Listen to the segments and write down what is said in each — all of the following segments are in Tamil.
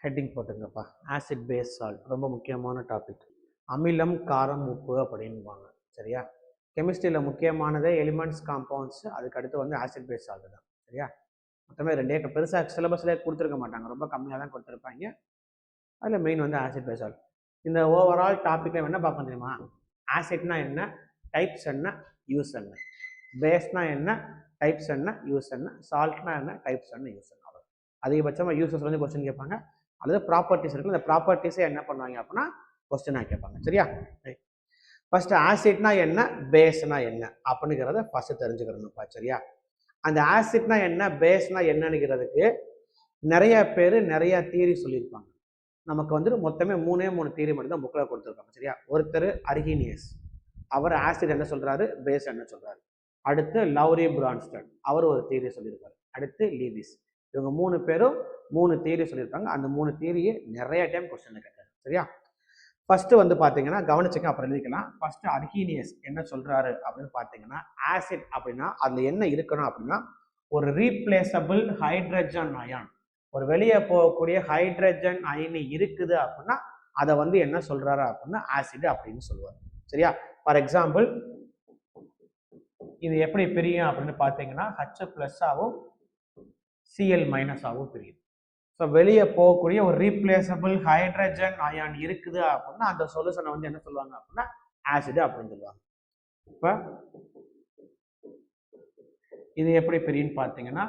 ஹெட்டிங் போட்டுங்கப்பா. ஆசிட் பேஸ் சால்ட் ரொம்ப முக்கியமான டாபிக். அமிலம் காரம் உப்பு அப்படின்பாங்க. சரியா? கெமிஸ்ட்ரியில் முக்கியமானதே எலிமெண்ட்ஸ் காம்பவுண்ட்ஸ், அதுக்கு அடுத்து வந்து ஆசிட் பேஸ் சால்ட் தான். சரியா? மொத்தமே ரெண்டே பெருசாக சிலபஸ்லேயே கொடுத்துருக்க மாட்டாங்க, ரொம்ப கம்மியாக தான் கொடுத்துருப்பாங்க. அதில் மெயின் வந்து ஆசிட் பேஸ் சால்ட். இந்த ஓவரால் டாப்பிக்கில் என்ன பார்க்க தெரியுமா? ஆசிட்னா என்ன, டைப்ஸ் என்ன, யூஸ் என்ன. பேஸ்னா என்ன, டைப்ஸ் என்ன, யூஸ் என்ன. சால்ட்னா என்ன, டைப்ஸ் என்ன, யூஸ் என்ன. அவ்வளோ அதிகபட்சமாக யூசஸ் வந்து கொஸ்டின் கேட்பாங்க. அல்லது ப்ராப்பர்ட்டிஸ் இருக்குது, இந்த ப்ராப்பர்ட்டிஸை என்ன பண்ணுவாங்க அப்படின்னா கொஸ்டினாக கேட்பாங்க. சரியா? ஃபர்ஸ்ட் ஆசிட்னா என்ன, பேஸ்னா என்ன அப்படிங்கிறத ஃபர்ஸ்ட் தெரிஞ்சுக்கிறணும்ப்பா. சரியா? அந்த ஆசிட்னா என்ன, பேஸ்னா என்னன்னுங்கிறதுக்கு நிறைய பேர் நிறைய தியரி சொல்லியிருப்பாங்க. நமக்கு வந்து மொத்தமே மூணு தியரி மட்டும் தான் புக்கில் கொடுத்துருக்காங்க. சரியா? ஒருத்தர் அர்ஹீனியஸ், அவர் ஆசிட் என்ன சொல்றாரு, பேஸ் என்ன சொல்றாரு. அடுத்து லவ்ரி பிரான்ஸ்டட், அவர் ஒரு தியரி சொல்லியிருக்காரு. அடுத்து லீவிஸ். இவங்க மூணு பேரும் மூணு தியரி சொல்லியிருக்காங்க. அந்த மூணு தியரியை நிறைய டைம் கொஸ்டின் கேட்காரு. சரியா? ஃபர்ஸ்ட் வந்து பார்த்தீங்கன்னா கவனிச்சுக்க, அப்புறம் எழுதிக்கலாம். ஃபர்ஸ்ட் அர்ஹீனியஸ் என்ன சொல்றாரு அப்படின்னு பார்த்தீங்கன்னா, ஆசிட் அப்படின்னா அதுல என்ன இருக்கணும் அப்படின்னா ஒரு ரீப்ளேசபிள் ஹைட்ரஜன் அயான், ஒரு வெளியே போகக்கூடிய ஹைட்ரஜன் அயனி இருக்குது அப்படின்னா அதை வந்து என்ன சொல்றாரு அப்படின்னா ஆசிட் அப்படின்னு சொல்லுவார். சரியா? ஃபார் எக்ஸாம்பிள் இது எப்படி பிரியும் அப்படின்னு பார்த்தீங்கன்னா H+ ஆகவும் Cl- ஆகவும் பிரியும். ஸோ வெளியே போகக்கூடிய ஒரு ரீப்ளேசபிள் ஹைட்ரஜன் அயான் இருக்குது அப்படின்னா அந்த சொல்யூஷனை வந்து என்ன சொல்லுவாங்க அப்படின்னா ஆசிட் அப்படின்னு சொல்லுவாங்க. இப்போ இது எப்படி பிரியும் பார்த்தீங்கன்னா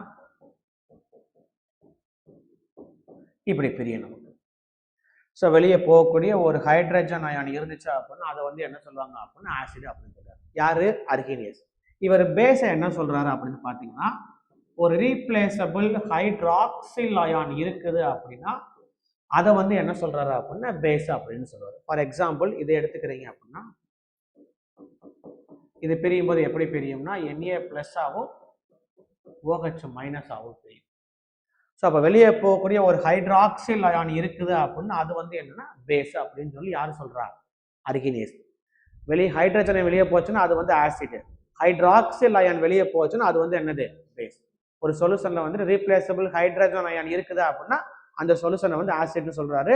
இப்படி பிரியும் நமக்கு. ஸோ வெளியே போகக்கூடிய ஒரு ஹைட்ரஜன் அயான் இருந்துச்சு அப்படின்னா அதை வந்து என்ன சொல்லுவாங்க அப்படின்னா ஆசிட் அப்படின்னு சொல்றாரு. யாரு? அர்ஹீனியஸ். இவர் பேஸை என்ன சொல்றாரு அப்படின்னு பார்த்தீங்கன்னா ஒரு ரீப்ளேசபிள் ஹைட்ராக்சில் அயான் இருக்குது அப்படின்னா அதை வந்து என்ன சொல்றாரு அப்படின்னா பேஸ் அப்படின்னு சொல்றாரு. ஃபார் எக்ஸாம்பிள் இதை எடுத்துக்கிறீங்க அப்படின்னா இது பிரியும் போது எப்படி பிரியும்னா Na+ ஆகும் OH- ஆகும் பிரியும். ஸோ அப்போ வெளியே போகக்கூடிய ஒரு ஹைட்ராக்சில் அயான் இருக்குது அப்படின்னா அது வந்து என்னன்னா பேஸ் அப்படின்னு சொல்லி யாரு சொல்றா? அர்ஹீனியஸ். ஹைட்ரஜனை வெளியே போச்சுன்னா அது வந்து ஆசிட், ஹைட்ராக்சில் அயான் வெளியே போச்சுன்னா அது வந்து என்னது? பேஸ். ஒரு சொல்யூஷன்ல வந்து ரீப்ளேசபிள் ஹைட்ரஜன் அயான் இருக்குது அப்படின்னா அந்த சொல்யூஷனை வந்து ஆசிட்னு சொல்றாரு.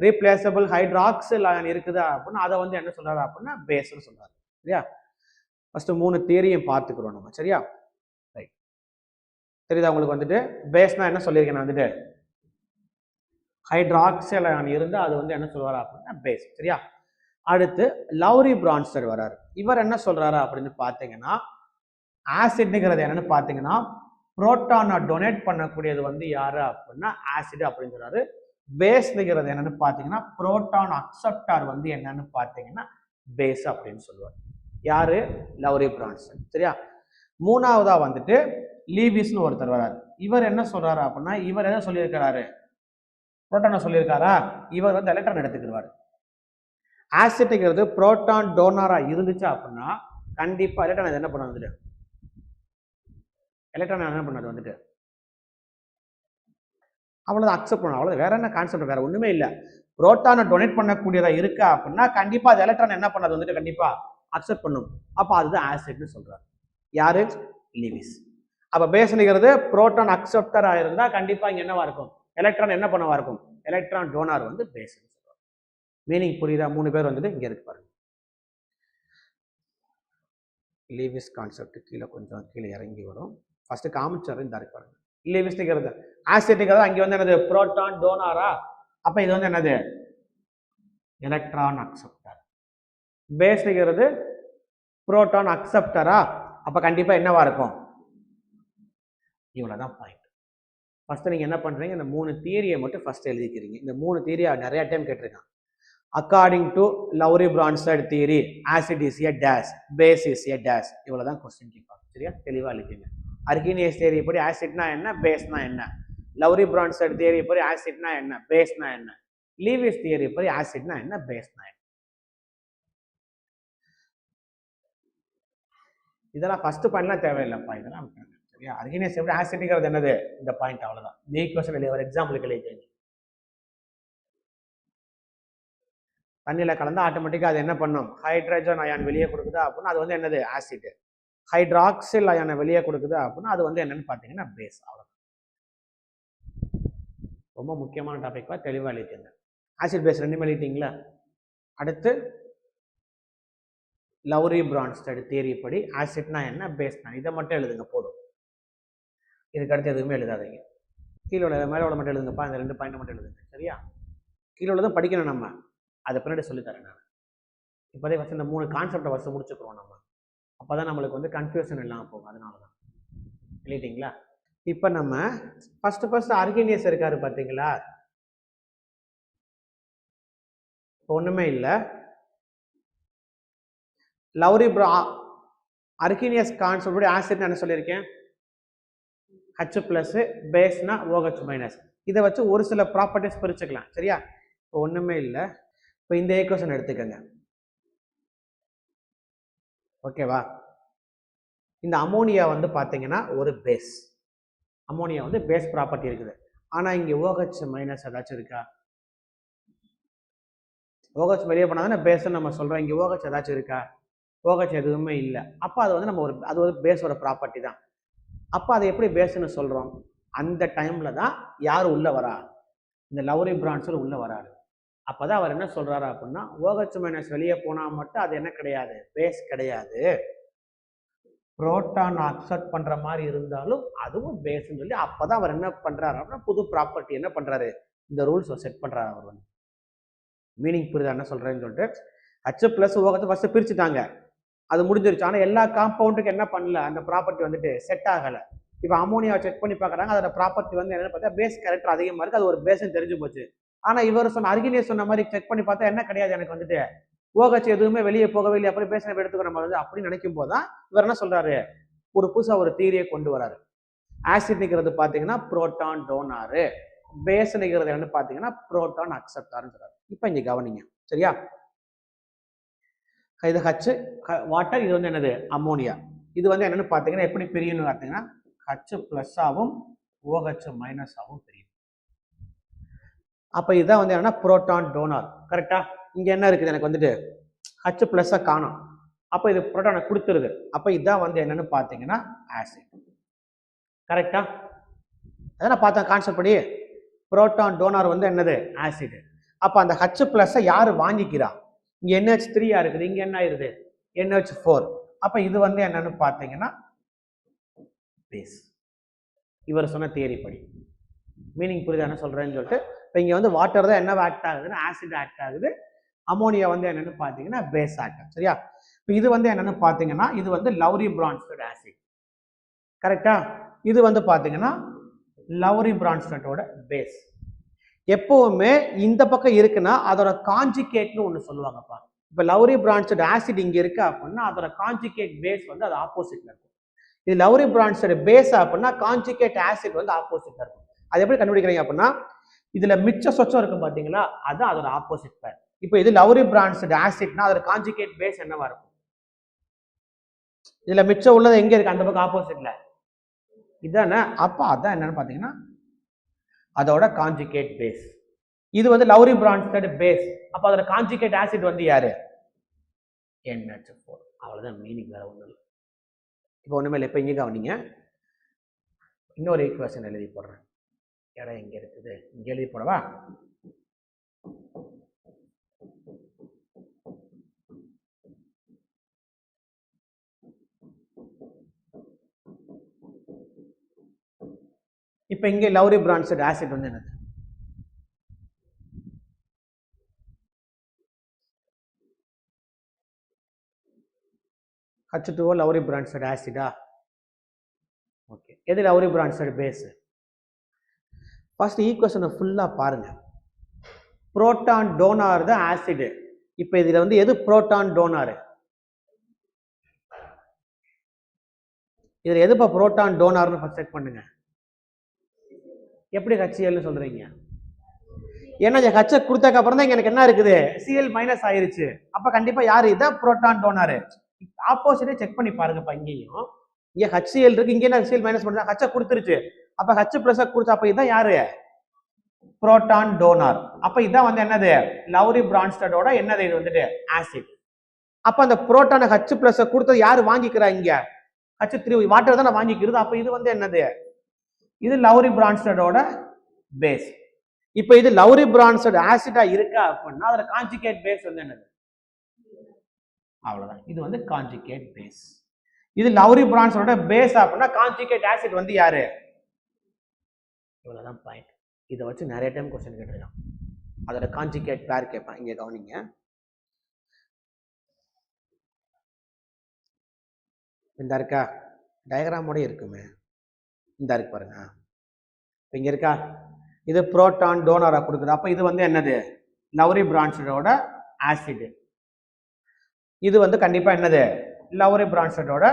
ரீப்ளேசபிள் ஹைட்ராக்சில் அயான் இருக்குது அப்படின்னா அதை வந்து என்ன சொல்றாரு அப்படின்னா பேஸ்னு சொல்றாரு. சரியா? ஃபர்ஸ்ட் மூணு தியரியும் பார்த்துக்கிறோம் நம்ம. சரியா? ரைட். தெரியுதா உங்களுக்கு? வந்துட்டு பேஸ்னா என்ன சொல்லியிருக்கேன் நான், வந்துட்டு ஹைட்ராக்சில் அயான் இருந்து அது வந்து என்ன சொல்றாரு அப்படின்னா பேஸ். சரியா? அடுத்து லவ்ரி பிரான்ஸ்டட் வராரு. இவர் என்ன சொல்றாரு அப்படின்னு பார்த்தீங்கன்னா ஆசிட்ங்கிறது என்னன்னு பார்த்தீங்கன்னா புரோட்டானை டொனேட் பண்ணக்கூடியது வந்து யாரு அப்படின்னா ஆசிட் அப்படின்னு சொல்றாரு. பேஸ்ங்கிறது என்னன்னு பார்த்தீங்கன்னா புரோட்டான் அக்செப்டார் வந்து என்னன்னு பார்த்தீங்கன்னா பேஸ் அப்படின்னு சொல்லுவார். யாரு? லவ்ரி பிரான்ஸ்டன். சரியா? மூணாவதா வந்துட்டு லீவிஸ்னு ஒருத்தர் வராரு. இவர் என்ன சொல்றாரு அப்படின்னா இவர் என்ன சொல்லியிருக்கிறாரு? புரோட்டானை சொல்லியிருக்காரா? இவர் வந்து எலக்ட்ரான் எடுத்துக்கிறாரு. ஆசிட்ங்கிறது புரோட்டான் டோனரா இருந்துச்சு அப்படின்னா கண்டிப்பா எலக்ட்ரான் என்ன பண்ண வந்துட்டு எலக்ட்ரான் என்ன பண்ணாது வந்துட்டு அவ்வளவுதான் அக்செப்ட் பண்ணும். அவ்வளவு வேற என்ன கான்செப்ட், வேற ஒண்ணுமே இல்லை. புரோட்டானை டொனேட் பண்ணக்கூடியதா இருக்கா அப்படின்னா கண்டிப்பா அது எலக்ட்ரான் என்ன பண்ணாது வந்துட்டு கண்டிப்பா அக்செப்ட் பண்ணும். அப்ப அதுதான் ஆசிட்னு சொல்றாரு. யாரு? லீவிஸ். அப்ப பேஸ்ங்கிறது புரோட்டான் அக்செப்டரா இருந்தா கண்டிப்பா இங்க என்னவா இருக்கும்? எலக்ட்ரான் என்ன பண்ணவா இருக்கும்? எலக்ட்ரான் டோனார் வந்து பேஸ். மீனிங் புரியுதா? மூணு பேர் வந்துட்டு இங்க இருக்கு பாருங்க. லீவிஸ் கான்செப்ட் கீழே கொஞ்சம் கீழே இறங்கி வரும். ஃபர்ஸ்ட் காமிச்சாரு இந்த இருக்கு பாருங்க. லீவிஸ்ங்கிறது ஆசிட்ங்கிறது அங்க வந்து என்னது? புரோட்டான் டோனாரா? அப்ப இது வந்து என்னது? Electron acceptor. பேஸ்ங்கிறது புரோட்டான் அக்செப்டரா? அப்ப கண்டிப்பா என்னவா இருக்கும்? இவ்வளவுதான் பாயிண்ட். ஃபர்ஸ்ட் நீங்க என்ன பண்றீங்க, இந்த மூணு தியரியை மட்டும் ஃபர்ஸ்ட் எழுதிக்கிறீங்க. இந்த மூணு தியரியை நிறைய டைம் கேட்டிருக்கான். According to Lowry Bronsted theory acid is a dash, base is a dash. இவ்வளவுதான் கொஸ்டின் கேட்பாங்க. சரியா? தெளிவா எழுதிங்க. அர்ஹீனியஸ் தியரி படி ஆசிட்னா என்ன, பேஸ்னா என்ன. லவ்ரி பிரான்ஸ்டட் தியரி படி ஆசிட்னா என்ன, பேஸ்னா என்ன. லீவிஸ் தியரி படி ஆசிட்னா என்ன, பேஸ்னா என்ன. இதெல்லாம் ஃபர்ஸ்ட் பாயிண்ட்லாம் தேவையில்லைப்பா, இதெல்லாம். சரியா? அர்ஹீனியஸ் எப்படி ஆசிட்ங்கிறது என்னது? இந்த பாயிண்ட் அவ்வளவுதான். இந்த ஈக்குவேஷன் எழுதி ஒரு எக்ஸாம்பிளுக்கு எழுதிங்க. தண்ணியில கலந்து ஆட்டோமேட்டிக்கா அது என்ன பண்ணும்? ஹைட்ரஜன் அயான் வெளியே கொடுக்குதா அப்படின்னா அது வந்து என்னது? ஆசிட். ஹைட்ராக்சில் அயானை வெளியே கொடுக்குது அப்படின்னா அது வந்து என்னன்னு பார்த்தீங்கன்னா பேஸ். அவ்வளோ. ரொம்ப முக்கியமான டாபிக் தெளிவாக எழுதிங்க. ஆசிட் பேஸ் ரெண்டுமே எழுதிட்டீங்களா? அடுத்து லவ்ரி பிரான்ஸ்டட் தியரி படி ஆசிட்னா என்ன, பேஸ்னா இதை மட்டும் எழுதுங்க போதும். இதுக்கு அடுத்து எதுவுமே எழுதாதீங்க. கீழே உள்ள மேலே உள்ள மட்டும் எழுதுங்கப்பா. இந்த 2 பாயிண்ட் மட்டும் எழுதுங்க. சரியா? கீழே உள்ளதும் படிக்கணும் நம்ம, அதை பின்னாடி சொல்லித்தரேன் நான். இப்போதே ஃபஸ்ட் இந்த 3 கான்செப்டை ஃபஸ்ட்டு முடிச்சுக்கிறோம் நம்ம. அப்போ தான் நம்மளுக்கு கன்ஃபியூஷன் இல்லாமல் போகும். அதனால தான் எழுதிட்டீங்களா? இப்போ நம்ம ஃபர்ஸ்ட் அர்கீனியஸ் இருக்காரு பார்த்தீங்களா? இப்போ ஒன்றுமே இல்லை. லவ்ரி அர்கீனியஸ் கான்செப்ட் ஆசிட் என்ன சொல்லியிருக்கேன்? H பிளஸ் பேஸ்னா OH மைனஸ். இதை வச்சு ஒரு சில ப்ராப்பர்ட்டிஸ் பிரிச்சுக்கலாம். சரியா? இப்போ ஒன்றுமே இல்லை. இப்போ இந்த ஈக்குவேஷன் எடுத்துக்கோங்க. ஓகேவா? இந்த அமோனியா பார்த்தீங்கன்னா ஒரு பேஸ். அமோனியா பேஸ் ப்ராப்பர்ட்டி இருக்குது. ஆனால் இங்கே OH மைனஸ் ஏதாச்சும் இருக்கா? OH வெளியே பண்ணாதானே பேஸ்ன்னு நம்ம சொல்கிறோம். இங்கே OH ஏதாச்சும் இருக்கா? OH எதுவுமே இல்லை. அப்போ அது நம்ம அது ஒரு பேஸோட ப்ராப்பர்ட்டி தான். அப்போ அதை எப்படி பேஸ்ன்னு சொல்கிறோம்? அந்த டைமில் தான் யார் உள்ளே வரா? இந்த லவ்ரி பிரான்ஸ்டட் உள்ளே வராரு. அப்போ தான் அவர் என்ன சொல்கிறாரு அப்படின்னா, OH மைனஸ் வெளியே போனால் மட்டும் அது என்ன கிடையாது, பேஸ் கிடையாது. புரோட்டான் அக்செப்ட் பண்ணுற மாதிரி இருந்தாலும் அதுவும் பேஸ்ன்னு சொல்லி அப்போ தான் அவர் என்ன பண்ணுறாரு அப்படின்னா புது ப்ராப்பர்ட்டி என்ன பண்ணுறாரு, இந்த ரூல்ஸை செட் பண்ணுறாரு. அவர் மீனிங் புரியுதா என்ன சொல்கிறேன்னு சொல்லிட்டு H ப்ளஸ் OH ஃபஸ்ட்டு பிரிச்சுட்டாங்க, அது முடிஞ்சிருச்சு. ஆனால் எல்லா காம்பவுண்டுக்கு என்ன பண்ணல, அந்த ப்ராப்பர்ட்டி செட் ஆகலை. இப்போ அமோனியாவை செக் பண்ணி பார்க்குறாங்க, அதோட ப்ராப்பர்ட்டி என்னன்னு பார்த்தா பேஸ் கேரக்டர் அதிகமாக இருக்குது, அது ஒரு பேஸ்ன்னு தெரிஞ்சு போச்சு. ஆனால் இவர் அர்கீனியஸ் சொன்ன மாதிரி செக் பண்ணி பார்த்தா என்ன கிடையாது, எனக்கு OH எதுவுமே வெளியே போகவே இல்லை, அப்புறம் பேஸ் எடுத்துக்க நம்ம அப்படின்னு நினைக்கும் போது தான் இவர் என்ன சொல்றாரு, ஒரு புதுசாக ஒரு தியரியை கொண்டு வராரு. ஆசிட்ங்கிறது பார்த்தீங்கன்னா புரோட்டான் டோனாரு, பேஸ்ங்கிறது என்னன்னு பார்த்தீங்கன்னா புரோட்டான் அக்செப்டார்னு சொல்றாரு. இப்போ இங்கே கவனிங்க. சரியா? இது H வாட்டர், இது என்னது அமோனியா. இது என்னன்னு பார்த்தீங்கன்னா எப்படி பிரியும்னு பார்த்தீங்கன்னா H பிளஸ் ஆகும் OH மைனஸ் ஆகும் பிரியும். அப்போ இதுதான் என்னன்னா புரோட்டான் டோனார். கரெக்டா? இங்க என்ன இருக்குது, எனக்கு H பிளஸ் காணும். அப்போ இது புரோட்டானை கொடுத்துருது. அப்போ இதுதான் என்னன்னு பார்த்தீங்கன்னா ஆசிட். கரெக்டா? அதான் பார்த்தேன் கான்செப்ட் படி புரோட்டான் டோனார் என்னது ஆசிட். அப்போ அந்த H பிளஸ் யாரு வாங்கிக்கிறா? இங்க NH3 இருக்குது, இங்க என்ன ஆயிருது NH4. அப்ப இது என்னன்னு பார்த்தீங்கன்னா பேஸ். இவர் சொன்ன தியரி படி மீனிங் புரியுதா என்ன சொல்றேன்னு சொல்லிட்டு. இப்போ இங்க வாட்டர் தான் என்ன ஆக்ட் ஆகுதுன்னா ஆசிட் ஆக்ட் ஆகுது, அமோனியா என்னன்னு பார்த்தீங்கன்னா பேஸ் ஆக்ட். சரியா? இப்போ இது என்னன்னு பார்த்தீங்கன்னா இது லவ்ரி பிரான்ஸ்டட் ஆசிட். கரெக்டா? இது பார்த்தீங்கன்னா லவ்ரி பிரான்ஸ்டட்டோட பேஸ். எப்பவுமே இந்த பக்கம் இருக்குன்னா அதோட கான்ஜுகேட்னு ஒன்று சொல்லுவாங்கப்பா. இப்போ லவ்ரி பிரான்ஸ்டட் ஆசிட் இங்க இருக்கு அப்படின்னா அதோட கான்ஜுகேட் பேஸ் அது ஆப்போசிட்ல இருக்கும். இது லவ்ரி பிரான்ஸ்டட் பேஸ் அப்படின்னா கான்ஜுகேட் ஆசிட் ஆப்போசிட்ல இருக்கும். அது எப்படி கண்டுபிடிக்கிறீங்க அப்படின்னா இதுல மிச்ச சொச்சம் இருக்கும் பாத்தீங்களா, அது அதோட ஆப்போசிட் பேர். இப்போ இது லவ்ரி பிரான்ஸ்டட் ஆசிட்னா அதோட கான்ஜுகேட் பேஸ் என்னவா இருக்கும்? இதுல மிச்சம் உள்ளது எங்க இருக்கு, அந்த பக்கம் ஆப்போசிட்ல இதானே. அப்ப அதான் என்னன்னு பாத்தீங்கன்னா அதோட கான்ஜுகேட் பேஸ். இது லவ்ரி பிரான்ஸ்டட் பேஸ். அப்ப அதோட கான்ஜுகேட் ஆசிட் யாரு, NH4. அவ்வளவுதான் மீனிங், வேற ஒண்ணும் இல்லை. இப்போ ஒண்ணுமே இல்லை. இப்போ இங்க கவனிங்க, இன்னொரு ஈக்குவேஷன் எழுதி போடுறேன். இடம் எங்க இருக்குது, இங்க எழுதி போடவா? இப்போ இங்கே லவ்ரி பிரான்ஸ்டட் ஆசிட் என்னது, H2O லவ்ரி பிரான்ஸ்டட் ஆசிடா? ஓகே. எது லவ்ரி பிரான்ஸ்டட் பேஸ்? ஃபர்ஸ்ட் ஈக்குவேஷனை ஃபுல்லா பாருங்க. புரோட்டான் டோனார் தான் ஆசிட். இப்போ இதுல எது புரோட்டான் டோனார்? இதுல எதுப்பா புரோட்டான் டோனார்னு ஃபர்ஸ்ட் செக் பண்ணுங்க. எப்படி HCl சொல்றீங்க? ஏன்னா H கொடுத்ததுக்கு அப்புறம் தான் எனக்கு என்ன இருக்குது, Cl மைனஸ் ஆயிருச்சு. அப்ப கண்டிப்பா யாரு, இதான் புரோட்டான் டோனார். ஆப்போசிட்டே செக் பண்ணி பாருங்கப்பா. இங்கேயும் இங்க HCl இருக்கு, இங்க என்ன Cl மைனஸ் பண்ணா H கொடுத்துருச்சு. அப்ப H பிளஸ் கொடுத்தா அப்ப இதான் யாரு, புரோட்டான் டோனார். அப்ப இதான் என்னது, லவ்ரி பிரான்ஸ்டடோட என்னது, இது ஆசிட். அப்ப அந்த புரோட்டான H பிளஸ் கொடுத்தது யாரு வாங்கிக்கிறா, இங்க H3 வாட்டர் தானே வாங்கிக்கிறது. அப்ப இது என்னது, இது லவ்ரி பிரான்ஸ்டடோட பேஸ். இப்போ இது லவ்ரி பிரான்சோட ஆசிடா இருக்கா அப்படின்னா அதோட கான்ஜுகேட் பேஸ் வந்து என்னது? அவ்வளவுதான். இது வந்து கான்ஜுகேட் பேஸ். இது லவ்ரி பிரான்சோட பேஸ் அப்படின்னா கான்ஜுகேட் ஆசிட் வந்து யாரு? இவ்வளவுதான் பாயிண்ட். இதை வச்சு நிறைய டைம் கொஸ்டின் கேட்டிருக்கான். அதோட கான்ஜுகேட் பேர் கேட்பான். இங்க கவனிங்க. இந்த இருக்கா டயக்ராமோட இருக்குமே, இந்த இருக்கு பாருங்க. இங்க இருக்கா, இது புரோட்டான் டோனரா கொடுக்குது. அப்ப இது வந்து என்னது? லவ்ரி பிரான்சோட ஆசிட். இது வந்து கண்டிப்பா என்னது? லவ்ரி பிரான்சோட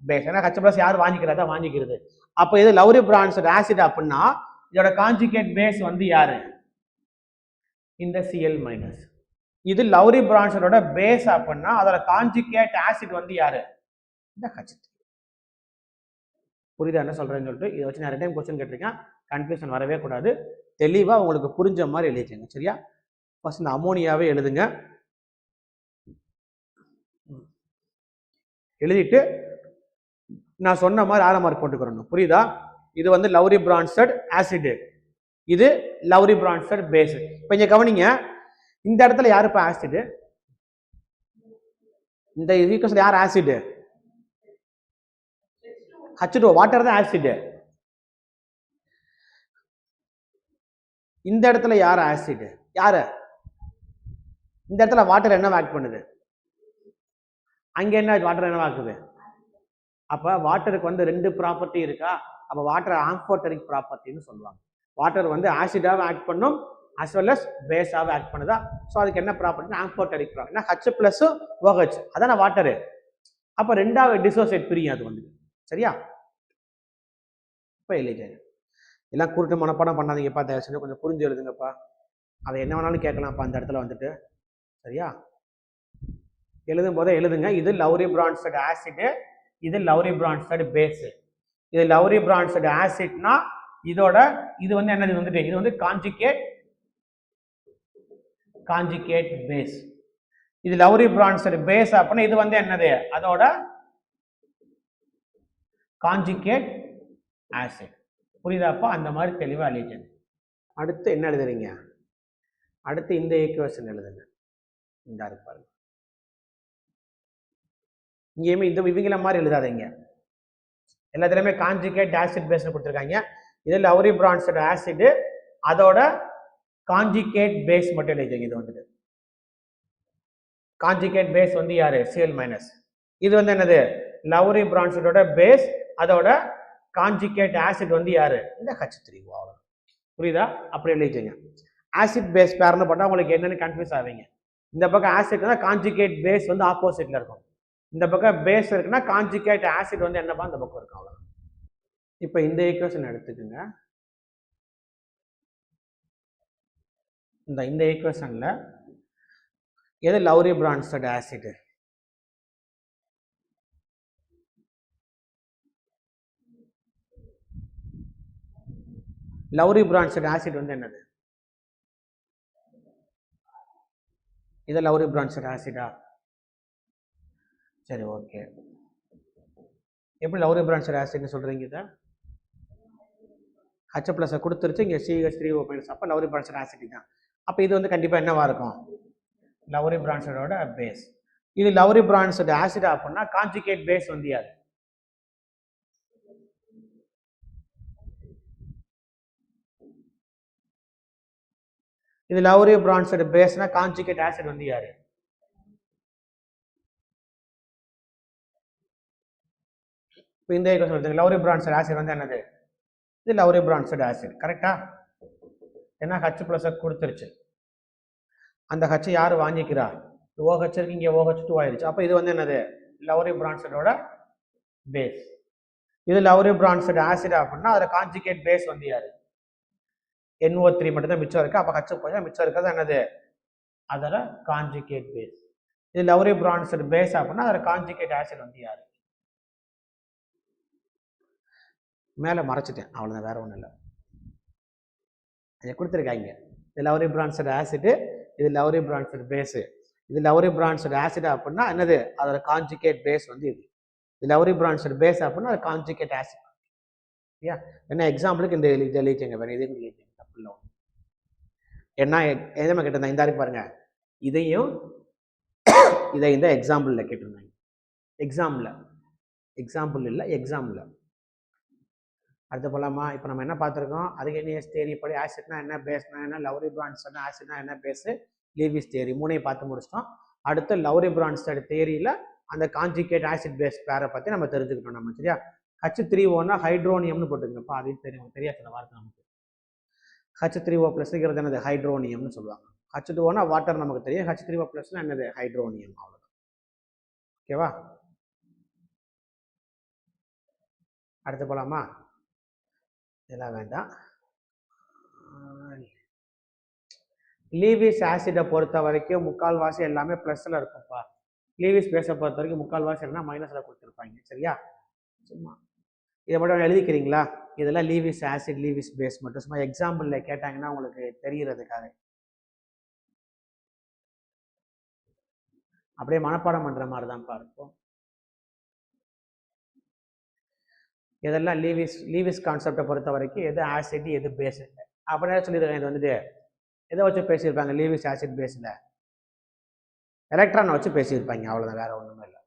பேஸ். ஏன்னா H+ யார் வாங்கிக்கிறதா வாங்கிக்கிறது. அப்ப இது லவ்ரி பிரான்சோட ஆசிட் அப்படின்னா இதோட கான்ஜுகேட் பேஸ் வந்து யாரு? இந்த Cl-. இது லவ்ரி பிரான்சோட பேஸ் அப்படின்னா அதோட கான்ஜுகேட் ஆசிட் வந்து யாரு? இந்த H3. புரியுதா என்ன சொல்றேன்னு சொல்லிட்டு இதை வச்சு நிறைய டைம் கொஸ்டின் கேட்டிருக்கேன். கன்ஃபியூஷன் வரவே கூடாது. தெளிவா உங்களுக்கு புரிஞ்ச மாதிரி எழுதிக்கங்க. சரியா? ஃபர்ஸ்ட் இந்த அமோனியாவே எழுதுங்க. எழுதிட்டு நான் சொன்ன மாதிரி 6 மார்க் போட்டுக்கிறோம். புரியுதா? இது வந்து லவ்ரி பிரான்சட் ஆசிட், இது லவ்ரி பிரான்சட் பேஸ். இப்போ இங்க கவனிங்க, இந்த இடத்துல யாருப்பா ஆசிட்? இந்த ஈக்குவேஷன் யார் ஆசிட்? H2O, வாட்டர் தான் ஆசிட். இந்த இடத்துல யார் ஆசிட்? யாரு? இந்த இடத்துல வாட்டர் என்ன ஆக்ட் பண்ணுது? அங்க என்ன வாட்டர் என்ன ஆக்குது? அப்ப வாட்டருக்கு வந்து 2 ப்ராப்பர்ட்டி இருக்கா? அப்ப வாட்டர் ஆம்ஃபோட்டரிக் ப்ராப்பர்ட்டின்னு சொல்லுவாங்க. வாட்டர் வந்து ஆசிடாக ஆக்ட் பண்ணும் as well as பேஸாக ஆக்ட் பண்ணுதா? ஸோ அதுக்கு என்ன ப்ராப்பர்ட்டி? ஆம்ஃபோட்டரிக் ப்ராப்பர்ட்டி. H+ OH அதான வாட்டரு. அப்ப ரெண்டாவது டிசோசியேட் பிரியும் அது வந்து. சரியா? இப்ப எழுதிட்டேன். எல்லாம் கூட்டு மனப்பாடம் பண்ணாதீங்கப்பா, தயவு செஞ்சு கொஞ்சம் புரிஞ்சு எழுதுங்கப்பா. அதை என்ன வேணாலும் கேட்கலாம்ப்பா அந்த இடத்துல வந்துட்டு. சரியா? எழுதும் போதே எழுதுங்க. இது லவ்ரி பிரான்சட் ஆசிட், இது லவ்ரி பிரான்சட் பேஸ். இது லவ்ரி பிரான்சட் ஆசிட்னா இதோட இது வந்து என்னது வந்துட்டு இது வந்து கான்ஜுகேட் பேஸ். இது லவ்ரி பிரான்சட் பேஸ் அப்படின்னா இது வந்து என்னது? அதோட கான்ஜுகேட் ஆசிட். புரியுதாப்பா? அந்த மாதிரி தெளிவா எழுதிங்க. அடுத்து என்ன எழுதுறீங்க? அடுத்து இந்த ஈக்குவேஷன் எழுதுங்க. இந்த இருப்பாரு இங்கேயுமே இந்த இவங்கள மாதிரி எழுதாதீங்க. எல்லாத்துலயுமே கான்ஜுகேட் ஆசிட் பேஸ் கொடுத்துருக்காங்க. இது லவ்ரி பிரான்சட் ஆசிட், அதோட கான்ஜுகேட் பேஸ் மட்டும் எழுதிங்க. இது வந்துட்டு கான்ஜுகேட் பேஸ் வந்து யாரு? Cl-. இது வந்து என்னது? லவ்ரி பிரான்சட்டோட பேஸ், அதோட கான்ஜுகேட் ஆசிட் வந்து யாரு? இந்த H3. புரியுதா? அப்படி எழுதிங்க. ஆசிட் பேஸ் பேர்னு போட்டா உங்களுக்கு என்னன்னு கன்ஃபியூஸ் ஆவீங்க. இந்த பக்கம் ஆசிட்னா கான்ஜுகேட் பேஸ் வந்து ஆப்போசிட்ல இருக்கும். இந்த பக்கம் பேஸ் இருக்குன்னா கான்ஜுகேட் ஆசிட் வந்து என்னப்பா இந்த பக்கம் இருக்கும். அவ்வளவு. இப்போ இந்த ஈக்குவேஷன் எடுத்துக்கோங்க. இந்த ஈக்குவேஷன்ல எது Lowry Bronsted acid? Lowry Bronsted acid வந்து என்னது? இது லவ்ரி பிரான்சட் ஆசிடா? சரி, ஓகே. எப்படி லவ்ரி பிரான்சட் ஆசிட்னு சொல்றீங்க? இதை H+ கொடுத்துருச்சு, இங்க CH3O-. அப்ப லவ்ரி பிரான்சட் ஆசிட் தான். அப்ப இது வந்து கண்டிப்பா என்னவா இருக்கும்? லவ்ரி பிரான்சட்டோட பேஸ். இது லவ்ரி பிரான்சட் ஆசிட் அப்படின்னா கான்ஜுகேட் பேஸ் வந்து யாரு? இது லவ்ரி பிரான்சட் பேஸ்னா கான்ஜுகேட் ஆசிட் வந்து யாரு? இப்போ இந்த ஈக்குவேஷன் லவ்ரி பிரான்சட் ஆசிட் வந்து என்னது? இது லவ்ரி பிரான்சட் ஆசிட். கரெக்டா? ஏன்னா H+ கொடுத்துருச்சு. அந்த H யாரு வாங்கிக்கிறா? OH இருக்கு, இங்க OH2 ஆயிருச்சு. அப்ப இது வந்து என்னது? லவ்ரி பிரான்சட்டோட பேஸ். இது லவ்ரி பிரான்சட் ஆசிட் அப்படின்னா அதோட கான்ஜுகேட் பேஸ் வந்து யாரு? NO3 மட்டும் தான் மிச்சம் இருக்கு. அப்ப H போய் மிச்சம் இருக்கிறது என்னது? அதோட கான்ஜுகேட் பேஸ். இது லவ்ரி பிரான்சட் பேஸ் அப்படின்னா அதோட கான்ஜுகேட் ஆசிட் வந்து யாரு? மேல மறைச்சிட்டேன், அவ்வளவுதான், வேற ஒண்ணும் இல்லை. இதை கொடுத்துருக்காங்க. இது லவ்ரி பிரான்சட் ஆசிட், இது லவ்ரி பிரான்சட் பேஸ். இது லவ்ரி பிரான்சட் ஆசிட் அப்படின்னா என்னது? அதோட கான்ஜுகேட் பேஸ் வந்து இது. இது லவ்ரி பிரான்சட் பேஸ் அப்படின்னா அது கான்ஜுகேட் ஆசிட். சரியா? என்ன எக்ஸாம்பிளுக்கு இந்த எழுதிங்க, வேற எதுவும் எழுதிங்க, தப்பு இல்லை. என்ன எதுவுமே கேட்டிருந்தாங்க, இந்த இருக்கு பாருங்க, இதையும் இதை இந்த எக்ஸாம்பிளில் கேட்டிருந்தாங்க. எக்ஸாம்பிள் இல்லை எக்ஸாம்பிள். அடுத்து போலாமா? இப்போ நம்ம என்ன பார்த்துருக்கோம், அர்ஹெனியஸ் தியரி படி ஆசிட்னா என்ன, பேஸ்னா என்ன, லவ்ரி பிரான்ஸ்டட் ஆசிட்னா என்ன, பேஸ், லீவிஸ் தியரி மூணையும் பார்த்து முடிச்சிட்டோம். அடுத்து லவ்ரி பிரான்ஸ்டட் தியரியில் அந்த கான்ஜுகேட் ஆசிட் பேஸ் பேரை பற்றி நம்ம தெரிஞ்சுக்கிட்டோம் நம்ம. சரியா? H3O ஹைட்ரோனியம்னு போட்டுருங்கப்பா, அதையும் தெரியும், தெரியாது சில வார்த்தை நமக்கு. H3O +ங்கிறது என்னது, ஹைட்ரோனியம்னு சொல்லுவாங்க. H2O வாட்டர் நமக்கு தெரியும், H3O + என்னது, ஹைட்ரோனியம். அவ்வளோதான். ஓகேவா? அடுத்து போலாமா? இதெல்லாம் வேண்டாம். லீவிஸ் ஆசிடை பொறுத்த வரைக்கும் முக்கால்வாசி எல்லாமே ப்ளஸ்ல இருக்கும்ப்பா. லீவிஸ் பேஸை பொறுத்த வரைக்கும் முக்கால்வாசி எல்லாம் மைனஸில் கொடுத்துருப்பாங்க. சரியா? சும்மா இதை மட்டும் எழுதிக்கிறீங்களா? இதெல்லாம் லீவிஸ் ஆசிட் லீவிஸ் பேஸ் மட்டும் சும்மா எக்ஸாம்பிளில் கேட்டாங்கன்னா உங்களுக்கு தெரிகிறதுக்காக அப்படியே மனப்பாடம் பண்ணுற மாதிரி தான்ப்பா இருக்கும். இதெல்லாம் லீவிஸ் கான்செப்டை பொறுத்த வரைக்கும் எது ஆசிட் எது பேஸ் அப்படின்னா சொல்லியிருக்காங்க. இது வந்துட்டு எதை வச்சு பேசியிருப்பாங்க, லீவிஸ் ஆசிட் பேஸில் எலக்ட்ரானை வச்சு பேசியிருப்பாங்க. அவ்வளோதான், வேற ஒன்றுமே இல்லை.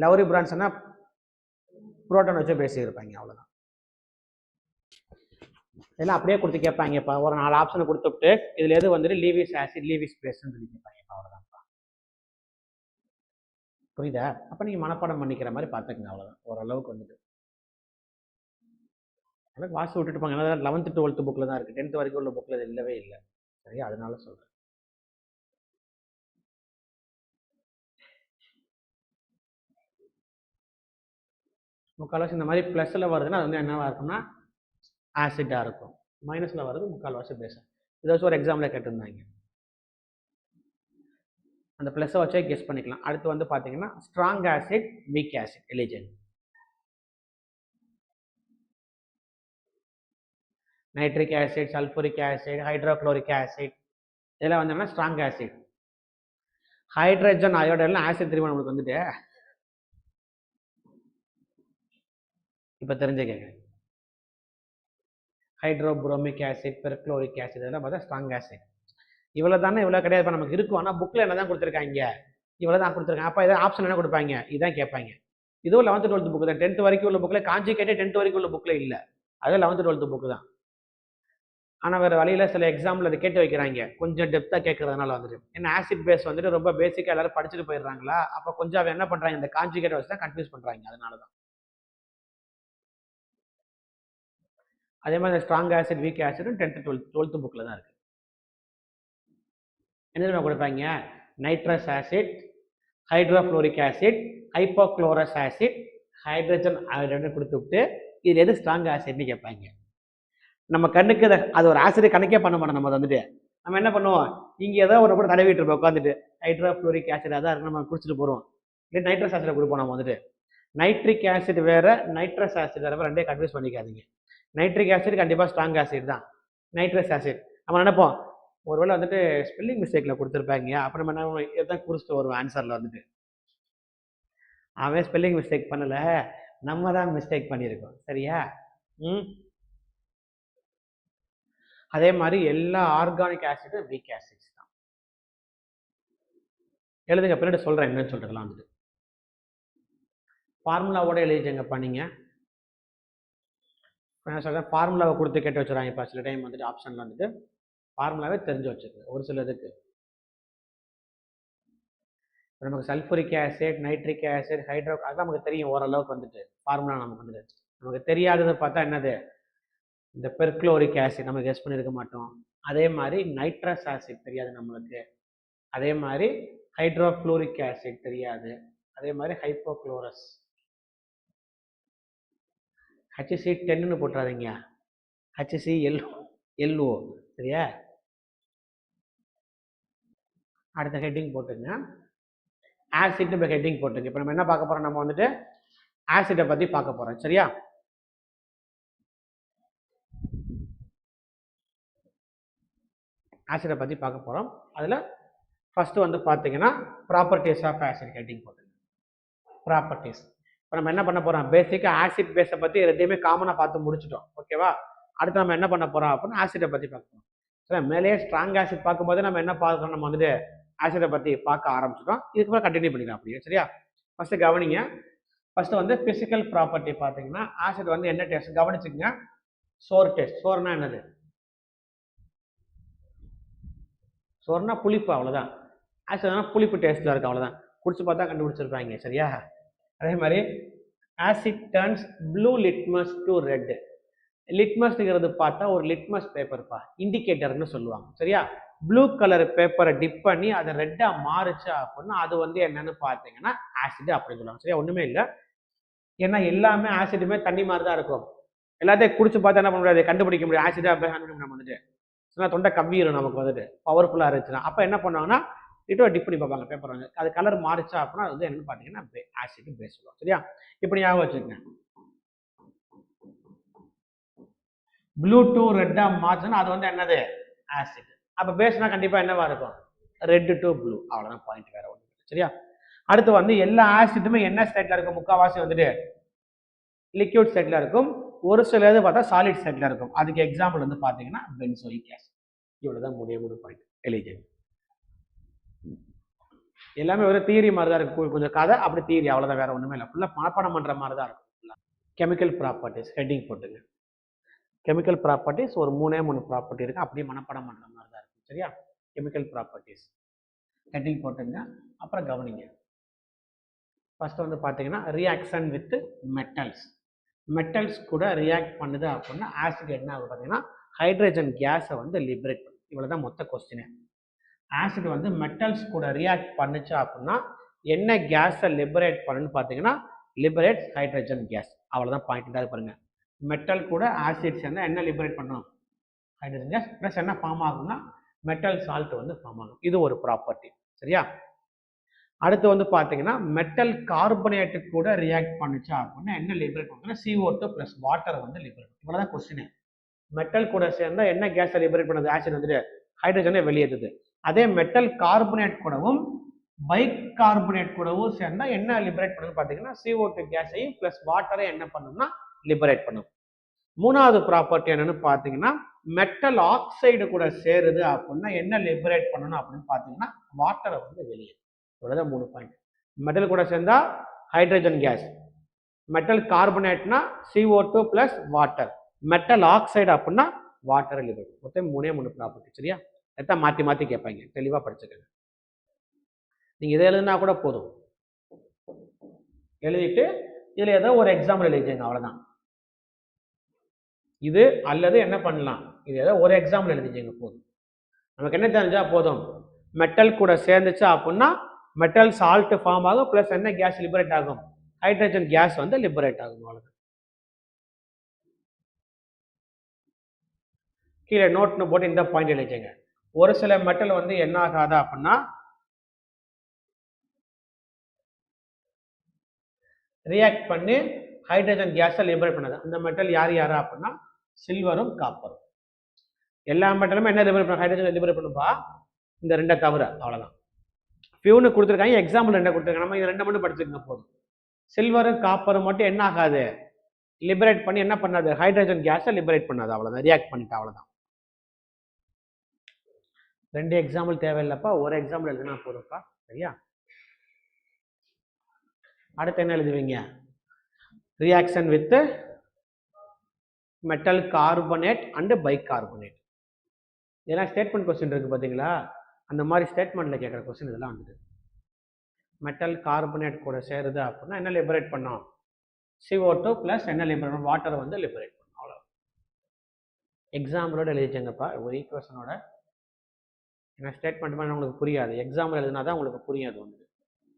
லவ்ரி பிரான்ஸ்னா புரோட்டான் வச்சு பேசியிருப்பாங்க. அவ்வளோதான். இதெல்லாம் அப்படியே கொடுத்து கேட்பாங்கப்பா. ஒரு 4 ஆப்ஷனை கொடுத்துட்டு இதில் எது வந்துட்டு லீவிஸ் ஆசிட் லீவிஸ் பேஸ்ன்னு சொல்லி கேட்பாங்கப்பா. அவ்வளோதான்ப்பா. புரியுதா? அப்போ நீங்கள் மனப்பாடம் பண்ணிக்கிற மாதிரி பார்த்துக்குங்க. அவ்வளோதான், ஓரளவுக்கு வந்துட்டு எனக்கு வாசி விட்டுட்டு இருப்பாங்க. ஏன்னா 11th 12th புக்கில் தான் இருக்குது, 10th வரைக்கும் உள்ள புக்கில் இது இல்லவே இல்லை. சரியா? அதனால சொல்கிறேன். முக்கால்வாசி இந்த மாதிரி ப்ளஸில் வருதுன்னா அது வந்து என்னவா இருக்கும்னா ஆசிட்டாக இருக்கும், மைனஸில் வருது முக்கால்வாசி பேஸ். இதை வச்சு ஒரு எக்ஸாம்பிள் கேட்டிருந்தாங்க, அந்த ப்ளஸ்ஸை வச்சே கெஸ் பண்ணிக்கலாம். அடுத்து வந்து பார்த்தீங்கன்னா ஸ்ட்ராங் ஆசிட் வீக் ஆசிட் எலிஜன். Nitric acid, sulphuric acid, hydrochloric acid, இதெல்லாம் வந்தோம்னா ஸ்ட்ராங் ஆசிட். ஹைட்ரஜன் அயோடைட்லாம் ஆசிட் தெரியுமா நம்மளுக்கு வந்துட்டு? இப்போ தெரிஞ்சுக்கங்க. ஹைட்ரோப்ரோமிக் ஆசிட், பெர்க்ளோரிக் ஆசிட், இதெல்லாம் பார்த்தா ஸ்ட்ராங் ஆசிட். இவ்வளோ தானே, இவ்வளோ கிடையாது. இப்போ நமக்கு இருக்கும், ஆனால் புக்கில் என்ன தான் கொடுத்துருக்காங்க, இவ்வளோ தான் கொடுத்துருக்காங்க. அப்போ இதை ஆப்ஷன் என்ன கொடுப்பாங்க, இதான் கேட்பாங்க. இதுவும் 11th 12th புக்கு தான். 10th வரைக்கும் உள்ள புக்கில் கான்ஜுகேட்டே 10th வரைக்கும் உள்ள புக்கில் இல்லை, அது 11th 12th புக்கு தான். ஆனால் வேறு வழியில் சில எக்ஸாம்பிள் அதை கேட்டு வைக்கிறாங்க, கொஞ்சம் டெப்த்தாக கேட்கறதுனால வந்துட்டு. ஏன்னா ஆசிட் பேஸ் வந்துட்டு ரொம்ப பேசிக்காக எல்லாரும் படிச்சுட்டு போயிடுறாங்களா, அப்போ கொஞ்சம் என்ன பண்ணுறாங்க, இந்த கான்ஜுகேட்டை வச்சு தான் கன்ஃபியூஸ் பண்ணுறாங்க. அதனால தான். அதே மாதிரி strong acid week ஆசிடும் 10th 12th புக்கில் தான் இருக்குது. என்ன கொடுப்பாங்க, nitrous acid, hydrofluoric acid, hypochlorous acid, hydrogen iodide கொடுத்துவிட்டு இது எது ஸ்ட்ராங் ஆசிட்னு கேட்பாங்க. நம்ம கண்ணுக்கு அது ஒரு ஆசிட் கணக்கே பண்ண மாட்டோம். நம்ம வந்துட்டு நம்ம என்ன பண்ணுவோம், இங்கே ஏதோ ஒரு கூட தடவிட்டு இருப்போம் உட்காந்துட்டு, ஹைட்ரோஃப்ளோரிக் ஆசிட் அதான் இருக்கு, நம்ம குடிச்சிட்டு போகிறோம். இல்லை நைட்ரஸ் ஆசிட் கொடுப்போம் நம்ம வந்துட்டு. நைட்ரிக் ஆசிட் வேற, நைட்ரஸ் ஆசிட் வேற, ரெண்டே கன்ஃபியூஸ் பண்ணிக்காதீங்க. நைட்ரிக் ஆசிட் கண்டிப்பாக ஸ்ட்ராங் ஆசிட் தான். நைட்ரஸ் ஆசிட் நம்ம நினைப்போம் ஒருவேளை வந்துட்டு ஸ்பெல்லிங் மிஸ்டேக்கில் கொடுத்துருப்பாங்க, அப்புறம் நம்ம என்ன எதான் குறிச்சிட்டு வருவோம் ஆன்சரில் வந்துட்டு. அவன் ஸ்பெல்லிங் மிஸ்டேக் பண்ணல, நம்ம தான் மிஸ்டேக் பண்ணியிருக்கோம். சரியா? அதே மாதிரி எல்லா ஆர்கானிக் ஆசிடும் வீக் ஆசிட்ஸ் தான். எழுதுங்க, பின்னாடி சொல்கிறேன் என்னன்னு சொல்றதுலாம் வந்துட்டு. ஃபார்முலாவோட எழுதிட்டேங்கப்பா நீங்கள். நான் சொல்கிறேன், ஃபார்முலாவை கொடுத்து கேட்டு வச்சுறாங்க. இப்போ சில டைம் வந்துட்டு ஆப்ஷனில் வந்துட்டு ஃபார்முலாவே தெரிஞ்சு வச்சுருக்கு ஒரு சிலதுக்கு. நமக்கு sulphuric acid, nitric acid, hydro அதெல்லாம் நமக்கு தெரியும் ஓரளவுக்கு வந்துட்டு. ஃபார்முலா நமக்கு வந்துட்டு. நமக்கு தெரியாதது பார்த்தா என்னது, இந்த பெர்க்ளோரிக் ஆசிட் நம்ம கெஸ் பண்ணியிருக்க மாட்டோம். அதே மாதிரி நைட்ரஸ் ஆசிட் தெரியாது நம்மளுக்கு. அதே மாதிரி ஹைட்ரோஃப்ளோரிக் ஆசிட் தெரியாது. அதே மாதிரி ஹைப்போக்ளோரஸ், HC10ன்னு போட்டுறாதீங்க, HClO. சரியா? அடுத்த ஹெட்டிங் போட்டுங்க, ஆசிட் ஹெட்டிங் போட்டுங்க. இப்போ நம்ம என்ன பார்க்க போறோம், நம்ம வந்துட்டு ஆசிட்டை பற்றி பார்க்க போறோம். சரியா? ஆசிடை பற்றி பார்க்க போகிறோம். அதில் ஃபஸ்ட்டு வந்து பார்த்தீங்கன்னா ப்ராப்பர்ட்டிஸ் ஆஃப் ஆசிட் ஹெட்டிங் போட்டுங்க. ப்ராப்பர்ட்டிஸ். இப்போ நம்ம என்ன பண்ண போகிறோம், பேசிக்காக ஆசிட் பேஸை பற்றி ரெண்டையுமே காமனாக பார்த்து முடிச்சிட்டோம். ஓகேவா? அடுத்து நம்ம என்ன பண்ண போகிறோம் அப்படின்னா ஆசிடை பற்றி பார்க்க போகிறோம். ஸோ மேலேயே ஸ்ட்ராங் ஆசிட் பார்க்கும்போது நம்ம என்ன பார்க்கணும், நம்ம வந்துட்டு ஆசிடை பற்றி பார்க்க ஆரம்பிச்சிட்டோம். இதுக்கப்புறம் கண்டினியூ பண்ணிக்கலாம் அப்படியே. சரியா? ஃபஸ்ட்டு கவனிங்க. ஃபஸ்ட்டு வந்து ஃபிசிக்கல் ப்ராப்பர்ட்டி பார்த்தீங்கன்னா ஆசிட் வந்து என்ன டேஸ்ட் கவனிச்சுக்கங்க. சோர் டேஸ்ட். சோர்னா என்னது? சோர்னா புளிப்பு, அவ்வளோதான். ஆசிட்னா புளிப்பு டேஸ்ட்டில் இருக்குது, அவ்வளோதான். குடிச்சு பார்த்தா கண்டுபிடிச்சிருப்பாங்க. சரியா? அதே மாதிரி acid turns blue litmus to red. லிட்மஸ்ங்கிறது பார்த்தா ஒரு லிட்மஸ் பேப்பர்ப்பா, இண்டிகேட்டர்னு சொல்லுவாங்க. சரியா? ப்ளூ கலர் பேப்பரை டிப் பண்ணி அதை ரெட்டாக மாறுச்சு அப்படின்னா அது வந்து என்னன்னு பார்த்தீங்கன்னா ஆசிட் அப்படின்னு சொல்லுவாங்க. சரியா? ஒன்றுமே இல்லை. ஏன்னா எல்லாமே ஆசிடுமே தண்ணி மாதிரி தான் இருக்கும். எல்லாத்தையும் குடிச்சு பார்த்தா என்ன பண்ண முடியாது, கண்டுபிடிக்க முடியாது. ஆசிடா நம்ம வந்துட்டு சொன்னா தொண்டை கவ்விடும் நமக்கு வந்துட்டு பவர்ஃபுல்லாக இருந்துச்சுன்னா. அப்போ என்ன பண்ணுவாங்கன்னா இட்டோ டிப் பண்ணி பார்ப்பாங்க பேப்பர் வந்து. அது கலர் மாறிச்சா அப்படின்னா அது வந்து என்னன்னு பார்த்தீங்கன்னா ஆசிட் பேஸ் சொல்லுவாங்க. சரியா? இப்படி ஞாபகம் வச்சுக்கோங்க. ப்ளூ டு ரெட்டா மாறுச்சுன்னா அது வந்து என்னது ஆசிட். அப்போ பேஸ்னா கண்டிப்பாக என்னவா இருக்கும், ரெட் டு ப்ளூ. அவ்வளோதான் பாயிண்ட், வேற ஒன்று. சரியா? அடுத்து வந்து எல்லா ஆசிட்டுமே என்ன ஸ்டேட்ல இருக்கும், முக்கால்வாசி வந்துட்டு லிக்விட் ஸ்டேட்ல இருக்கும். ஒரு சில இது பார்த்தா சாலிட் ஸ்டேட்ல இருக்கும். அதுக்கு எக்ஸாம்பிள் வந்து பார்த்தீங்கன்னா பென்சோயிக் ஆசிட். இவ்வளோதான் மூணு பாயிண்ட் எலிஜிபிள். எல்லாமே ஒரு தியரி மாதிரி தான் இருக்கும், கொஞ்சம் கதை அப்படி தியரி, அவ்வளோதான், வேற ஒன்றுமே இல்லை. ஃபுல்லாக மனப்பாடம் பண்ணுற மாதிரி தான் இருக்கும். கெமிக்கல் ப்ராப்பர்ட்டிஸ் ஹெட்டிங் போட்டுங்க. கெமிக்கல் ப்ராப்பர்ட்டிஸ் ஒரு மூணு ப்ராப்பர்ட்டி இருக்குது, அப்படியே மனப்பாடம் பண்ணுற மாதிரி தான் இருக்கும். சரியா? கெமிக்கல் ப்ராப்பர்ட்டிஸ் ஹெட்டிங் போட்டுங்க. அப்புறம் கவனிங்க. ஃபர்ஸ்ட் வந்து பார்த்தீங்கன்னா ரியாக்ஷன் வித் மெட்டல்ஸ். மெட்டல்ஸ் கூட ரியாக்ட் பண்ணுது அப்படின்னா ஆசிட் என்ன ஆகும் பார்த்தீங்கன்னா ஹைட்ரஜன் கேஸை வந்து லிபரேட் பண்ணும். இவ்வளோ தான் மொத்த கொஸ்டினே. ஆசிட் வந்து மெட்டல்ஸ் கூட ரியாக்ட் பண்ணுச்சு அப்படின்னா என்ன கேஸை லிபரேட் பண்ணுன்னு பார்த்தீங்கன்னா லிபரேட் ஹைட்ரஜன் கேஸ். அவ்வளோதான் பாயிண்ட் தான் பாருங்க. மெட்டல் கூட ஆசிட் சேர்ந்தால் என்ன லிபரேட் பண்ணும், ஹைட்ரஜன் கேஸ். ப்ளஸ் என்ன ஃபார்ம் ஆகும்னா மெட்டல் சால்ட் வந்து ஃபார்ம் ஆகும். இது ஒரு ப்ராப்பர்ட்டி. சரியா? அடுத்து வந்து பார்த்தீங்கன்னா மெட்டல் கார்பனேட்டு கூட ரியாக்ட் பண்ணுச்சு அப்படின்னா என்ன லிபரேட் பண்ணுன்னா CO2 ப்ளஸ் வாட்டர் வந்து லிபரேட். இவ்வளோதான் கொஸ்டின். மெட்டல் கூட சேர்ந்தா என்ன கேஸை லிபரேட் பண்ணுது, ஆசிட் வந்துட்டு ஹைட்ரஜனை வெளியேற்றுது. அதே மெட்டல் கார்பனேட் கூடவும் பைக் கார்பனேட் கூடவும் சேர்ந்தா என்ன லிபரேட் பண்ணுன்னு பார்த்தீங்கன்னா CO2 கேஸையும் ப்ளஸ் வாட்டரை என்ன பண்ணும்னா லிபரேட் பண்ணும். மூணாவது ப்ராப்பர்ட்டி என்னன்னு பார்த்தீங்கன்னா மெட்டல் ஆக்சைடு கூட சேருது அப்படின்னா என்ன லிபரேட் பண்ணணும் அப்படின்னு பார்த்தீங்கன்னா வாட்டரை வந்து வெளியே. இவ்வளோதான் 3 பாயிண்ட். மெட்டல் கூட சேர்ந்தா ஹைட்ரஜன் கேஸ், மெட்டல் கார்பனேட்னா CO2 plus water, metal oxide அப்படின்னா வாட்டர் லிபரேட். மொத்தம் 3 ப்ராப்பர்ட்டி. சரியா? எத்தான் மாற்றி மாற்றி கேட்பாங்க, தெளிவாக படிச்சுக்கங்க. நீங்கள் இதை எழுதுனா கூட போதும், எழுதிட்டு இதில் ஏதோ ஒரு எக்ஸாம்பிள் எழுதிங்க, அவ்வளோதான். இது அல்லது என்ன பண்ணலாம், இது ஏதோ ஒரு எக்ஸாம்பிள் எழுதிங்க போதும். நமக்கு என்ன தெரிஞ்சா போதும், மெட்டல் கூட சேர்ந்துச்சு அப்படின்னா மெட்டல் சால்ட் ஃபார்ம் ஆகும், பிளஸ் என்ன கேஸ் லிபரேட் ஆகும், ஹைட்ரஜன் கேஸ் வந்து லிபரேட் ஆகும். அவ்வளவுதான். கீழே நோட்னு போட்டு இந்த பாயிண்ட் எழுதிங்க. ஒரு சில மெட்டல் வந்து என்ன ஆகாதா அப்படின்னா ரியாக்ட் பண்ணி ஹைட்ரஜன் கேஸை லிபரேட் பண்ணாது. அந்த மெட்டல் யாரா அப்படின்னா சில்வரும் காப்பரும். எல்லா மெட்டலுமே என்ன லிபரேட் பண்ண, ஹைட்ரஜன் லிபரேட் பண்ணுப்பா, இந்த ரெண்டை தவிர. அவ்வளவுதான். ஃபியூனு கொடுத்துருக்காங்க, எக்ஸாம்பிள் ரெண்டை கொடுத்துருக்காங்க, நம்ம இது ரெண்டு மட்டும் படிச்சுக்கங்க போதும். சில்வரும் காப்பரும் மட்டும் என்ன ஆகாது, லிபரேட் பண்ணி என்ன பண்ணாது, ஹைட்ரஜன் கேஸை லிபரேட் பண்ணாது. அவ்வளவுதான், ரியாக்ட் பண்ணிட்டு. அவ்வளவுதான். ரெண்டு எக்ஸாம்பிள் தேவையில்லைப்பா, ஒரு எக்ஸாம்பிள் எழுதுனா போதும்ப்பா. சரியா? அடுத்து என்ன எழுதுவீங்க, reaction with metal carbonate and bicarbonate. இதெல்லாம் ஸ்டேட்மெண்ட் கொஸ்டின் இருக்கு பார்த்தீங்களா, அந்த மாதிரி ஸ்டேட்மெண்ட்ல கேட்குற கொஸ்டின் இதெல்லாம் வந்துட்டு. மெட்டல் கார்பனேட் கூட சேருது அப்படின்னா என்ன லிபரேட் பண்ணோம், CO2 ப்ளஸ் என்ன லிபரேட் பண்ணும், வாட்டர் வந்து லிபரேட் பண்ணும். அவ்வளோ எக்ஸாம்பிளோட எழுதிச்சங்கப்பா, ஒரு ஈக்குவேஷனோட. ஏன்னா ஸ்டேட்மெண்ட் மாதிரி உங்களுக்கு புரியாது, எக்ஸாம்பிள் எழுதினா தான் உங்களுக்கு புரியாது வந்து.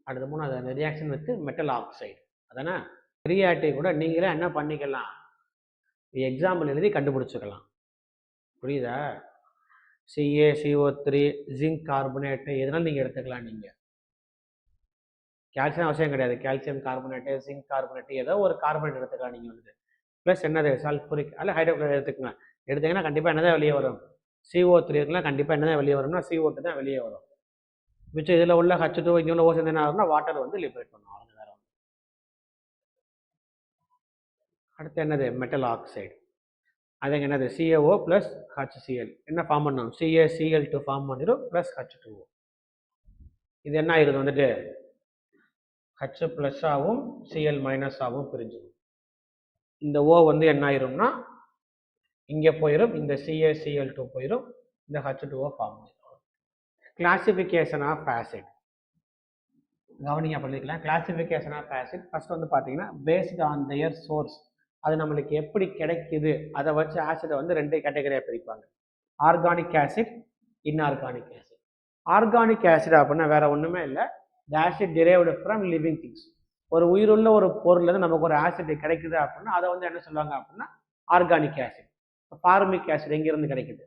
அடுத்த மூணாவது ரியாக்ஷன் வித் மெட்டல் ஆக்சைடு. அதானே ரியாக்டிவ் கூட நீங்களே என்ன பண்ணிக்கலாம், எக்ஸாம்பிள் எழுதி கண்டுபிடிச்சிக்கலாம். புரியுதா? CaCO3 ஜிங்க் கார்பனேட்டு எதனாலும் நீங்கள் எடுத்துக்கலாம். நீங்கள் கால்சியம் அவசியம் கிடையாது, கால்சியம் கார்பனேட்டு ஜிங்க் கார்பனேட்டு ஏதோ ஒரு கார்பனேட் எடுத்துக்கலாம் நீங்கள் வந்து. ப்ளஸ் என்னது சல்ஃபூரிக் அல்ல ஹைட்ரோக்ளோரைட் எடுத்துக்கலாம். எடுத்தீங்கன்னா கண்டிப்பாக என்னதான் வெளியே வரும், CO3 இருக்குன்னா கண்டிப்பாக என்னதான் வெளியே வரும்னா CO2 தான் வெளியே வரும். மிச்சம் இதில் உள்ள H2 இங்கே உள்ள ஓசன் என்ன ஆகும்னா வாட்டர் வந்து லிபரேட் பண்ணும். அவ்வளோ வேற. அடுத்து என்னது மெட்டல் ஆக்சைடு. அது என்னது CaO ப்ளஸ் HCl என்ன ஃபார்ம் பண்ணோம் CaCl2 ஃபார்ம் பண்ணிடும் ப்ளஸ் H2O. இது என்ன ஆயிருது வந்துட்டு H ப்ளஸ் ஆகும் Cl மைனஸ் ஆகும் பிரிஞ்சிடும். இந்த O வந்து என்ன ஆயிரும்னா இங்கே போயிடும், இந்த CaCl2 போயிடும், இந்த H2O ஃபார்ம் பண்ணிடும். கிளாசிஃபிகேஷன் ஆஃப் ஆசிட் கவனிங்க பண்ணிக்கலாம். கிளாசிஃபிகேஷன் ஆஃப் ஆசிட் ஃபர்ஸ்ட் வந்து பார்த்தீங்கன்னா பேஸ்ட் ஆன் தேர் சோர்ஸ், அது நம்மளுக்கு எப்படி கிடைக்குது அதை வச்சு ஆசிடை வந்து 2 கேட்டகரியாக பிரிப்பாங்க. Organic acid, inorganic acid. Organic acid அப்படின்னா வேற ஒன்றுமே இல்லை, த acid derived from living things. ஒரு உயிருள்ள ஒரு பொருள்லேருந்து நமக்கு ஒரு ஆசிட் கிடைக்குது அப்படின்னா அதை வந்து என்ன சொல்லுவாங்க அப்படின்னா ஆர்கானிக் ஆசிட். ஃபார்மிக் ஆசிட் எங்கேருந்து கிடைக்குது,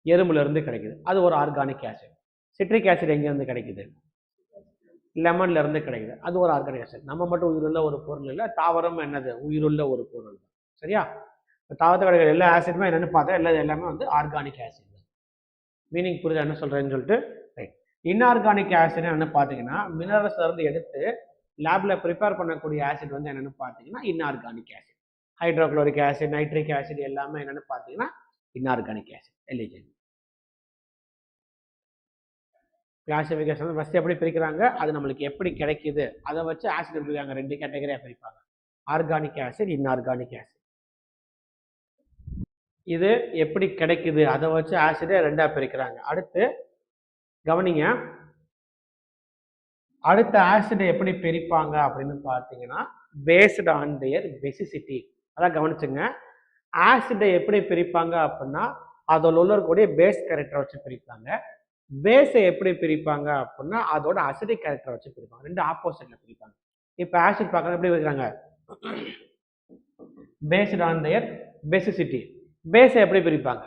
எறும்புல இருந்து கிடைக்குது, அது ஒரு ஆர்கானிக் ஆசிட். சிட்ரிக் ஆசிட் எங்கேருந்து கிடைக்குது, லெமன்ல இருந்து கிடைக்குது, அது ஒரு ஆர்கானிக் ஆசிட். நம்ம மட்டும் உயிருள்ள ஒரு பொருள் இல்லை, தாவரம் என்னது உயிருள்ள ஒரு பொருள் தான். சரியா? தாவரத்தில் கிடைக்கிற எல்லா ஆசிடுமே என்னன்னு பார்த்தா எல்லாமே வந்து ஆர்கானிக் ஆசிட் தான். மீனிங் புரியுதா என்ன சொல்றேன்னு சொல்லிட்டு. ரைட். இன்ஆர்கானிக் ஆசிட் என்னன்னு பார்த்தீங்கன்னா மினரல்ஸ்ல இருந்து எடுத்து லேப்ல ப்ரிப்பேர் பண்ணக்கூடிய ஆசிட் வந்து என்னன்னு பார்த்தீங்கன்னா inorganic acid. Hydrochloric acid, nitric acid எல்லாமே என்னன்னு பார்த்தீங்கன்னா inorganic acid. Eligible. Classification first எப்படி பிரிக்கிறாங்க, அது நம்மளுக்கு எப்படி கிடைக்குது அதை வச்சு ஆசிட் பிரிக்கிறாங்க, 2 கேட்டகரியாக பிரிப்பாங்க, ஆர்கானிக் ஆசிட், இன்ஆர்கானிக் ஆசிட். இது எப்படி கிடைக்குது அதை வச்சு ஆசிடை 2ஆ பிரிக்கிறாங்க. அடுத்து கவனிங்க, அடுத்த ஆசிடை எப்படி பிரிப்பாங்க அப்படின்னு பார்த்தீங்கன்னா பேஸ்ட் ஆன் தேர் பெசிசிட்டி. அதான் கவனிச்சுங்க, ஆசிடை எப்படி பிரிப்பாங்க அப்படின்னா அதில் உள்ளக்கூடிய பேஸ் கேரக்டரை வச்சு பிரிப்பாங்க. பேஸை எப்படி பிரிப்பாங்க அப்படின்னா அதோட அசிடிக் கேரக்டரை வச்சு பிரிப்பாங்க. 2 ஆப்போசிட்ல பிரிப்பாங்க. இப்போ ஆசிட் பார்க்கறது எப்படி பிரிக்கிறாங்க, பேஸ்ட் ஆன் தேர் பேசிசிட்டி. பேஸை எப்படி பிரிப்பாங்க,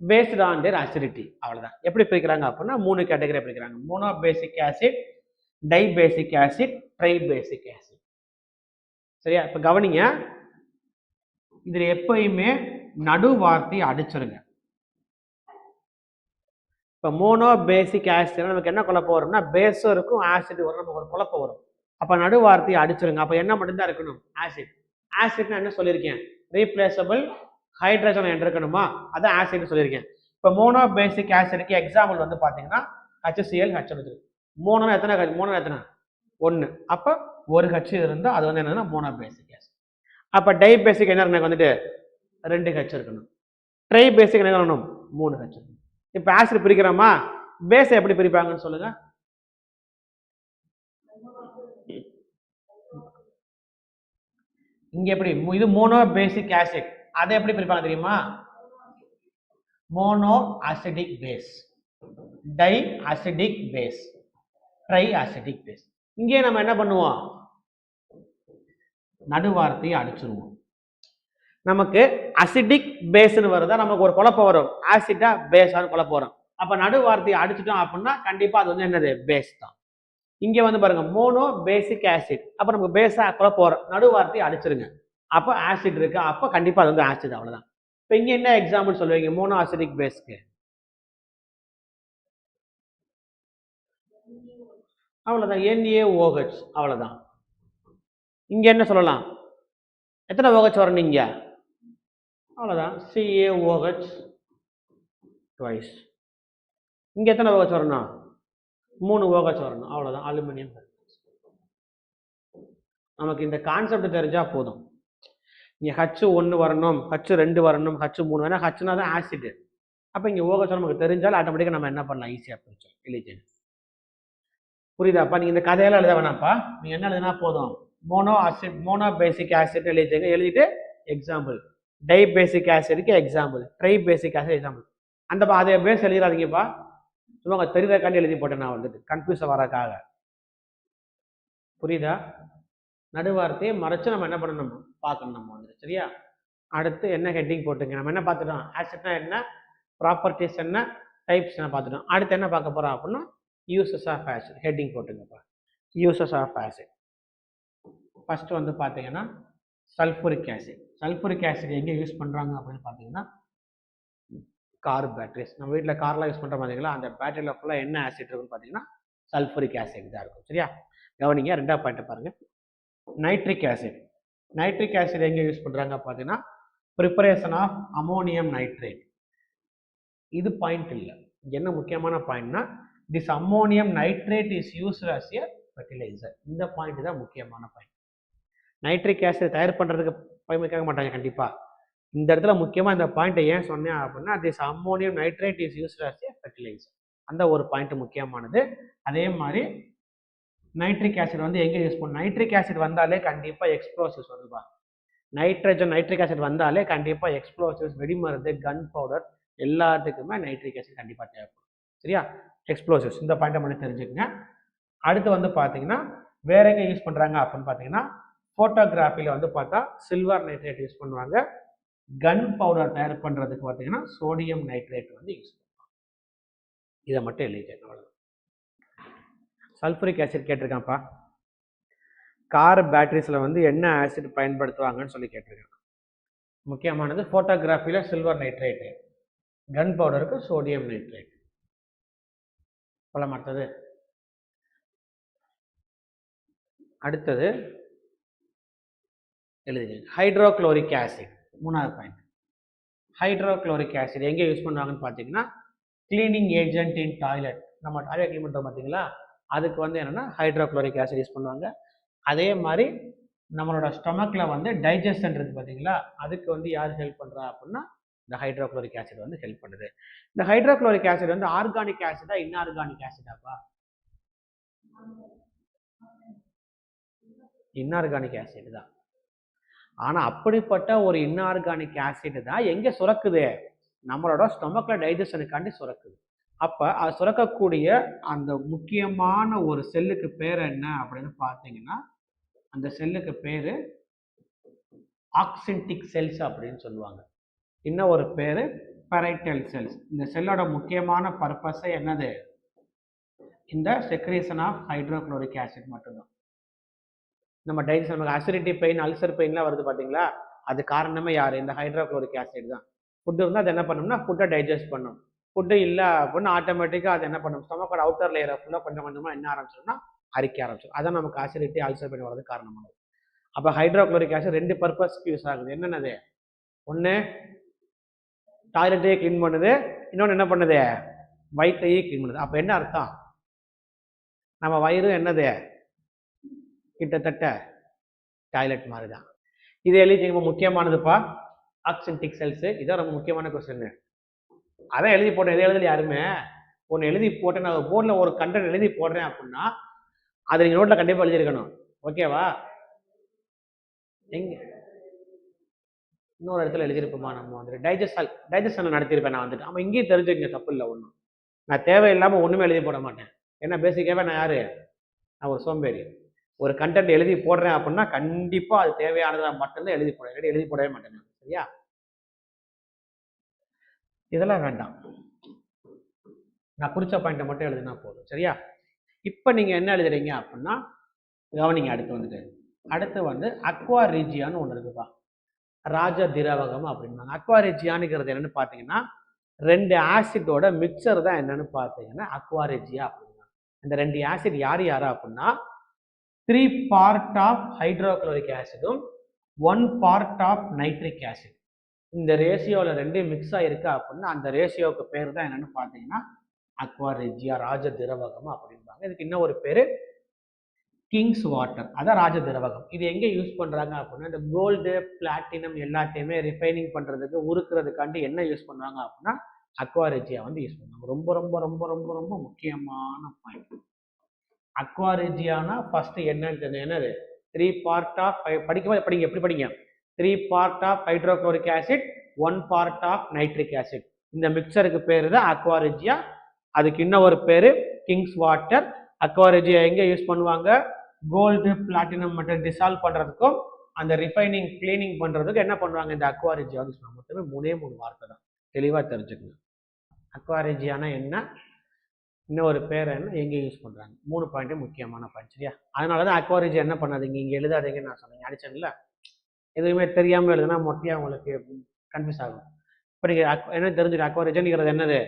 பேஸ்ட் ஆன் தேர் அசிடிட்டி. அவ்வளவுதான். எப்படி பிரிக்கிறாங்க அப்படின்னா 3 கேட்டகரி பிரிக்கிறாங்க, மோனோ பேசிக் ஆசிட், டை பேசிக் ஆசிட், ட்ரை பேசிக் ஆசிட். சரியா? இப்ப கவனிங்க, இதுல எப்பயுமே நடுவார்த்தை அடிச்சிருங்க. இப்போ மோனோ பேசிக் ஆசிட் நமக்கு என்ன குழப்பம் வரும்னா பேஸும் இருக்கும் ஆசிட் வரும், நமக்கு ஒரு குழப்பம் வரும். அப்போ நடுவார்த்தையை அடிச்சிருங்க. அப்போ என்ன மட்டும்தான் இருக்கணும், ஆசிட். ஆசிட்னா என்ன சொல்லியிருக்கேன், ரீப்ளேசபிள் ஹைட்ரஜன் என்று இருக்கணுமா, அதான் ஆசிட்னு சொல்லியிருக்கேன். இப்போ மோனோ பேசிக் ஆசிட்க்கு எக்ஸாம்பிள் வந்து பார்த்தீங்கன்னா HCl, H2. மோனோனா எத்தனை, மோனோ எத்தனை 1, அப்போ ஒரு H இருந்தால் அது வந்து என்னன்னா மோனோ பேசிக் ஆசிட். அப்போ டை பேசிக் என்ன எனக்கு வந்துட்டு 2 H இருக்கணும். ட்ரை பேசிக் என்ன இருக்கணும் 3 H இருக்கணும். இப்போ ஆசிட் பிரிக்கிறோமா, பேஸை எப்படி பிரிப்பாங்கன்னு சொல்லுங்க. இங்க எப்படி, இது மோனோ பேசிக் ஆசிட், அதை எப்படி பிரிப்பாங்க தெரியுமா, mono acidic base, di acidic base, tri acidic base. இங்கே நம்ம என்ன பண்ணுவோம், நடுவார்த்தையை அடிச்சிருவோம். நமக்கு அசிடிக் பேஸ்னு வருதா நமக்கு ஒரு குழப்பம் வரும், ஆசிட்டா பேஸான்னு குழப்பம் வரும். அப்ப நடுவார்த்தையை அடிச்சிட்டோம் அப்படின்னா கண்டிப்பா அது வந்து என்னது பேஸ் தான். இங்க வந்து பாருங்க மோனோ பேசிக் ஆசிட், அப்ப நமக்கு பேஸா குழப்பம் வரும், நடுவார்த்தையை அடிச்சிருங்க. அப்ப ஆசிட் இருக்கு, அப்ப கண்டிப்பா அது வந்து ஆசிட். அவ்வளவுதான். இப்ப இங்க என்ன எக்ஸாம்பிள் சொல்லுவீங்க மோனோ அசிடிக் பேஸ்க்கு, அவ்வளவுதான் NaOH. அவ்வளவுதான். இங்க என்ன சொல்லலாம், எத்தனை OH வரும் நீங்க, அவ்வளவுதான் CaOH twice. இங்க எத்தனை OH வரணும், 3 OH வரணும். அவ்வளவுதான், அலுமினியம். நமக்கு இந்த கான்செப்ட் தெரிஞ்சா போதும். இங்க H1 வரணும், H2 வரணும், H3 வேணா, Hனா தான் ஆசிட். அப்ப இங்க OH நமக்கு தெரிஞ்சால் ஆட்டோமேட்டிக்கா நம்ம என்ன பண்ணலாம், ஈஸியா பிரிச்சோம். எலிஜிபிள். புரியுதாப்பா? நீங்க இந்த கதையெல்லாம் எழுத வேணாம்ப்பா, நீங்க என்ன எழுதினா போதும், மோனோ ஆசிட், மோனோ பேசிக் ஆசிட் எழுதிங்க. எழுதிட்டு எக்ஸாம்பிள், டை பேசிக் ஆசிட்க்கு எக்ஸாம்பிள், ட்ரை பேசிக் ஆசிட் எக்ஸாம்பிள். அந்த அதே பேஸ் எழுதிடாதீங்கப்பா, சும்மா தெரியுறக்காண்டி எழுதி போட்டேன் நான் வந்துட்டு கன்ஃபியூஸ் வரக்காக. புரியுதா? நடுவார்த்தையை மறைச்சு நம்ம என்ன பண்ணணும், பார்க்கணும் நம்ம வந்துட்டு. சரியா? அடுத்து என்ன ஹெட்டிங் போட்டுங்க, நம்ம என்ன பார்த்துட்டோம், ஆசிட்னா என்ன, ப்ராப்பர்ட்டிஸ் என்ன, டைப்ஸ் என்ன பார்த்துட்டோம். அடுத்து என்ன பார்க்க போறோம் அப்படின்னா யூசஸ் ஆஃப் ஆசிட். ஹெட்டிங் போட்டுங்கப்பா, யூசஸ் ஆஃப் ஆசிட். ஃபர்ஸ்ட் வந்து பார்த்தீங்கன்னா சல்ஃபூரிக் ஆசிட். சல்ஃபூரிக் ஆசிட் எங்கே யூஸ் பண்ணுறாங்க அப்படின்னு பார்த்தீங்கன்னா கார் பேட்டரிஸ். நம்ம வீட்டில் கார்லாம் யூஸ் பண்ணுற பார்த்தீங்களா, அந்த பேட்டரியில் ஃபுல்லாக என்ன ஆசிட் இருக்குன்னு பார்த்தீங்கன்னா சல்ஃபூரிக் ஆசிட் தான் இருக்கும். சரியா? கவனிங்க, 2ஆவது பாயிண்ட் பாருங்க, நைட்ரிக் ஆசிட். நைட்ரிக் ஆசிட் எங்கே யூஸ் பண்ணுறாங்க பார்த்தீங்கன்னா ப்ரிப்பரேஷன் ஆஃப் அமோனியம் நைட்ரேட். இது பாயிண்ட் இல்லை, என்ன முக்கியமான பாயிண்ட்னா this ammonium nitrate is used as a fertiliser. இந்த பாயிண்ட் தான் முக்கியமான பாயிண்ட். நைட்ரிக் ஆசிட் தயார் பண்ணுறதுக்கு பயன்படுத்த மாட்டாங்க கண்டிப்பாக. இந்த இடத்துல முக்கியமாக இந்த பாயிண்ட்டை ஏன் சொன்னேன் அப்படின்னா this ammonium nitrate is used as a fertiliser. அந்த ஒரு பாயிண்ட் முக்கியமானது. அதே மாதிரி நைட்ரிக் ஆசிட் வந்து எங்கே யூஸ் பண்ணணும்? நைட்ரிக் ஆசிட் வந்தாலே கண்டிப்பாக எக்ஸ்ப்ளோசிவ்ஸ் வருதுப்பா. நைட்ரிக் ஆசிட் வந்தாலே கண்டிப்பாக எக்ஸ்ப்ளோசிவ்ஸ், வெடிமருந்து, கன் பவுடர் எல்லாத்துக்குமே நைட்ரிக் ஆசிட் கண்டிப்பாக தேவைப்படும். சரியா? எக்ஸ்ப்ளோசிவ்ஸ் இந்த பாயிண்ட்டை மட்டும் தெரிஞ்சுக்கங்க. அடுத்து வந்து பார்த்தீங்கன்னா வேற எங்கே யூஸ் பண்ணுறாங்க அப்படின்னு பார்த்தீங்கன்னா ஃபோட்டோகிராஃபியில் வந்து பார்த்தா சில்வர் நைட்ரேட் யூஸ் பண்ணுவாங்க. கன் பவுடர் தயார் பண்ணுறதுக்கு பார்த்தீங்கன்னா சோடியம் நைட்ரேட் வந்து யூஸ் பண்ணுவாங்க. இதை மட்டும் எழுதிக்கணும். அவ்வளோ. சல்ஃபரிக் ஆசிட் கேட்டிருக்கான்ப்பா. கார் பேட்டரிஸில் வந்து என்ன ஆசிட் பயன்படுத்துவாங்கன்னு சொல்லி கேட்டிருக்காங்க. முக்கியமானது ஃபோட்டோகிராஃபியில் சில்வர் நைட்ரேட்டு, கன் பவுடருக்கு சோடியம் நைட்ரேட். போல மற்றது அடுத்தது எழுதுங்க. ஹைட்ரோக்ளோரிக் ஆசிட் மூணாவது பாயிண்ட். ஹைட்ரோக்ளோரிக் ஆசிட் எங்கே யூஸ் பண்ணுவாங்கன்னு பார்த்தீங்கன்னா கிளீனிங் ஏஜென்ட் இன் டாய்லெட். நம்ம டாய்லெட் க்ளீன் பண்ணுறோம் பார்த்தீங்களா, அதுக்கு வந்து என்னென்னா ஹைட்ரோக்ளோரிக் ஆசிட் யூஸ் பண்ணுவாங்க. அதே மாதிரி நம்மளோட ஸ்டொமக்கில் வந்து டைஜஷன் இருக்குது பார்த்தீங்களா, அதுக்கு வந்து யார் ஹெல்ப் பண்ணுறா அப்படின்னா இந்த ஹைட்ரோக்ளோரிக் ஆசிட் வந்து ஹெல்ப் பண்ணுது. இந்த ஹைட்ரோக்ளோரிக் ஆசிட் வந்து ஆர்கானிக் ஆசிடா இன்ஆர்கானிக் ஆசிடாப்பா? இன்ஆர்கானிக் ஆசிட் தான். ஆனால் அப்படிப்பட்ட ஒரு இன்ஆர்கானிக் ஆசிட் தான் எங்கே சுரக்குது? நம்மளோட ஸ்டொமக்கில் டைஜஷனுக்காண்டி சுரக்குது. அப்போ அது சுரக்கக்கூடிய அந்த முக்கியமான ஒரு செல்லுக்கு பேர் என்ன அப்படின்னு பார்த்தீங்கன்னா அந்த செல்லுக்கு பேர் ஆக்சின்டிக் செல்ஸ் அப்படின்னு சொல்லுவாங்க. இன்னும் ஒரு பேர் பெரைட்டல் செல்ஸ். இந்த செல்லோட முக்கியமான பர்பஸே என்னது? இந்த செக்ரேஷன் ஆஃப் ஹைட்ரோக்ளோரிக் ஆசிட் மட்டும்தான். நம்ம டைஜஷன், நமக்கு அசிடிட்டி பெயின், அல்சர் பெயின்லாம் வருது பார்த்தீங்களா, அது காரணமே யார்? இந்த ஹைட்ரோக்ளோரிக் ஆசிட் தான். ஃபுட்டு இருந்தால் அது என்ன பண்ணணும்னா ஃபுட்டை டைஜஸ்ட் பண்ணும். ஃபுட்டு இல்லை அப்படின்னு ஆட்டோமேட்டிக்காக அது என்ன பண்ணும்? ஸ்டொமக்கோட அவுட்டர் லேயரை ஃபுல்லாக கொஞ்சம் கொஞ்சமாக என்ன ஆரம்பிச்சிடும்னா அரிக்க ஆரம்பிச்சிடும். அதான் நமக்கு அசிடிட்டி, அல்சர் பெயின் வரது காரணமானது. அப்போ ஹைட்ரோக்ளோரிக் ஆசிட் ரெண்டு பர்பஸ்க்கு யூஸ் ஆகுது. என்னென்னது? ஒன்று டாய்லெட்டையே க்ளீன் பண்ணுது, இன்னொன்று என்ன பண்ணுது? வயிற்றையே க்ளீன் பண்ணுது. அப்போ என்ன அர்த்தம்? நம்ம வயிறு என்னது? கிட்டத்தட்ட டாய்லெட் மாதிரி தான். இது எழுதி ரொம்ப முக்கியமானதுப்பா, ஆக்சின்டிக் செல்ஸ். இதான் ரொம்ப முக்கியமான கொஸ்டின். அதான் எழுதி போட்டேன். எதை எழுதல யாருமே? ஒன்று எழுதி போட்டேன். நான் போர்டில் ஒரு கண்டென்ட் எழுதி போடுறேன் அப்படின்னா அதை நீங்கள் நோட்டில் கண்டிப்பாக எழுதியிருக்கணும். ஓகேவா? எங்க இன்னொரு இடத்துல எழுதியிருப்போமா? நம்ம வந்துட்டு டைஜஷன் நடத்தியிருப்பேன் நான் வந்துட்டு. ஆமாம், இங்கேயும் தெரிஞ்சுக்கங்க, தப்பு இல்லை ஒன்றும். நான் தேவையில்லாமல் ஒன்றுமே எழுதி போட மாட்டேன். ஏன்னா பேசிக்காகவே நான் யார்? நான் ஒரு சோம்பேறி. ஒரு கண்டென்ட் எழுதி போடுறேன் அப்படின்னா கண்டிப்பாக அது தேவையானதை மட்டும்தான் எழுதி போடுறேன். எழுதி போடவே மாட்டேன். சரியா? இதெல்லாம் வேண்டாம், நான் குறிச்ச பாயிண்ட்டை மட்டும் எழுதினா போதும். சரியா? இப்போ நீங்கள் என்ன எழுதுறீங்க அப்படின்னா கவனிங்க. அடுத்து வந்து அக்வா ரீஜியான்னு ஒன்று இருக்குப்பா, ராஜ திரவகம் அப்படின்னாங்க. அக்வா ரீஜியானுங்கிறது என்னன்னு பார்த்தீங்கன்னா ரெண்டு ஆசிட்டோட மிக்சர் தான் என்னன்னு பார்த்தீங்கன்னா அக்வா ரீஜியா அப்படின்னா. இந்த ரெண்டு ஆசிட் யார் யாரா அப்படின்னா 3 பார்ட் ஆஃப் ஹைட்ரோக்ளோரிக் ஆசிடும் 1 பார்ட் ஆஃப் நைட்ரிக் ஆசிட். இந்த ரேஷியோவில் ரெண்டு மிக்ஸ் ஆகிருக்கு அப்படின்னா அந்த ரேஷியோவுக்கு பேர் தான் என்னன்னு பார்த்தீங்கன்னா அக்வா ரீஜியா, ராஜ திரவகம் அப்படின்பாங்க. இதுக்கு இன்னும் ஒரு பேர் கிங்ஸ் வாட்டர், அதான் ராஜ திரவகம். இது எங்கே யூஸ் பண்ணுறாங்க அப்படின்னா இந்த கோல்டு, பிளாட்டினம் எல்லாத்தையுமே ரிஃபைனிங் பண்ணுறதுக்கு, உருக்குறதுக்காண்டி என்ன யூஸ் பண்ணுவாங்க அப்படின்னா அக்வா ரீஜியா வந்து யூஸ் பண்ணுவாங்க. ரொம்ப ரொம்ப ரொம்ப ரொம்ப ரொம்ப முக்கியமான பாயிண்ட். அக்வா ரீஜியானா ஃபர்ஸ்ட் என்னது? 3 பார்ட் ஆஃப் படிங்க எப்படி படிங்க? 3 part of hydrochloric acid, 1 part of nitric acid. இந்த மிக்சருக்கு பேர் தான் அக்வா ரீஜியா. அதுக்கு இன்னும் ஒரு பேர் கிங்ஸ் வாட்டர். அக்வா ரீஜியா எங்கே யூஸ் பண்ணுவாங்க? கோல்டு, பிளாட்டினம் மட்டும் டிசால்வ் பண்ணுறதுக்கும் அந்த ரிஃபைனிங் கிளீனிங் பண்ணுறதுக்கு என்ன பண்ணுவாங்க? இந்த அக்வா ரீஜியா வந்து சொல்லுவாங்க. மொத்தமே 3 வார்த்தை தான், தெளிவாக தெரிஞ்சுக்கணும். அக்வா ரீஜியானா என்ன, இன்னொரு பேர் என்ன, எங்கே யூஸ் பண்ணுறாங்க, 3 பாயிண்ட்டு முக்கியமான பாயிண்ட். சரியா? அதனால தான் அக்வா ரீஜியா என்ன பண்ணாதீங்க, இங்கே எழுதாதீங்கன்னு நான் சொன்னேன். அடிச்சேன்ல, எதுவுமே தெரியாமல் எழுதுனா மொட்டையாக உங்களுக்கு கன்ஃபியூஸ் ஆகும். இப்போ நீங்கள் என்ன தெரிஞ்சுக்க, அக்வா ரீஜியாங்கிறது என்னது?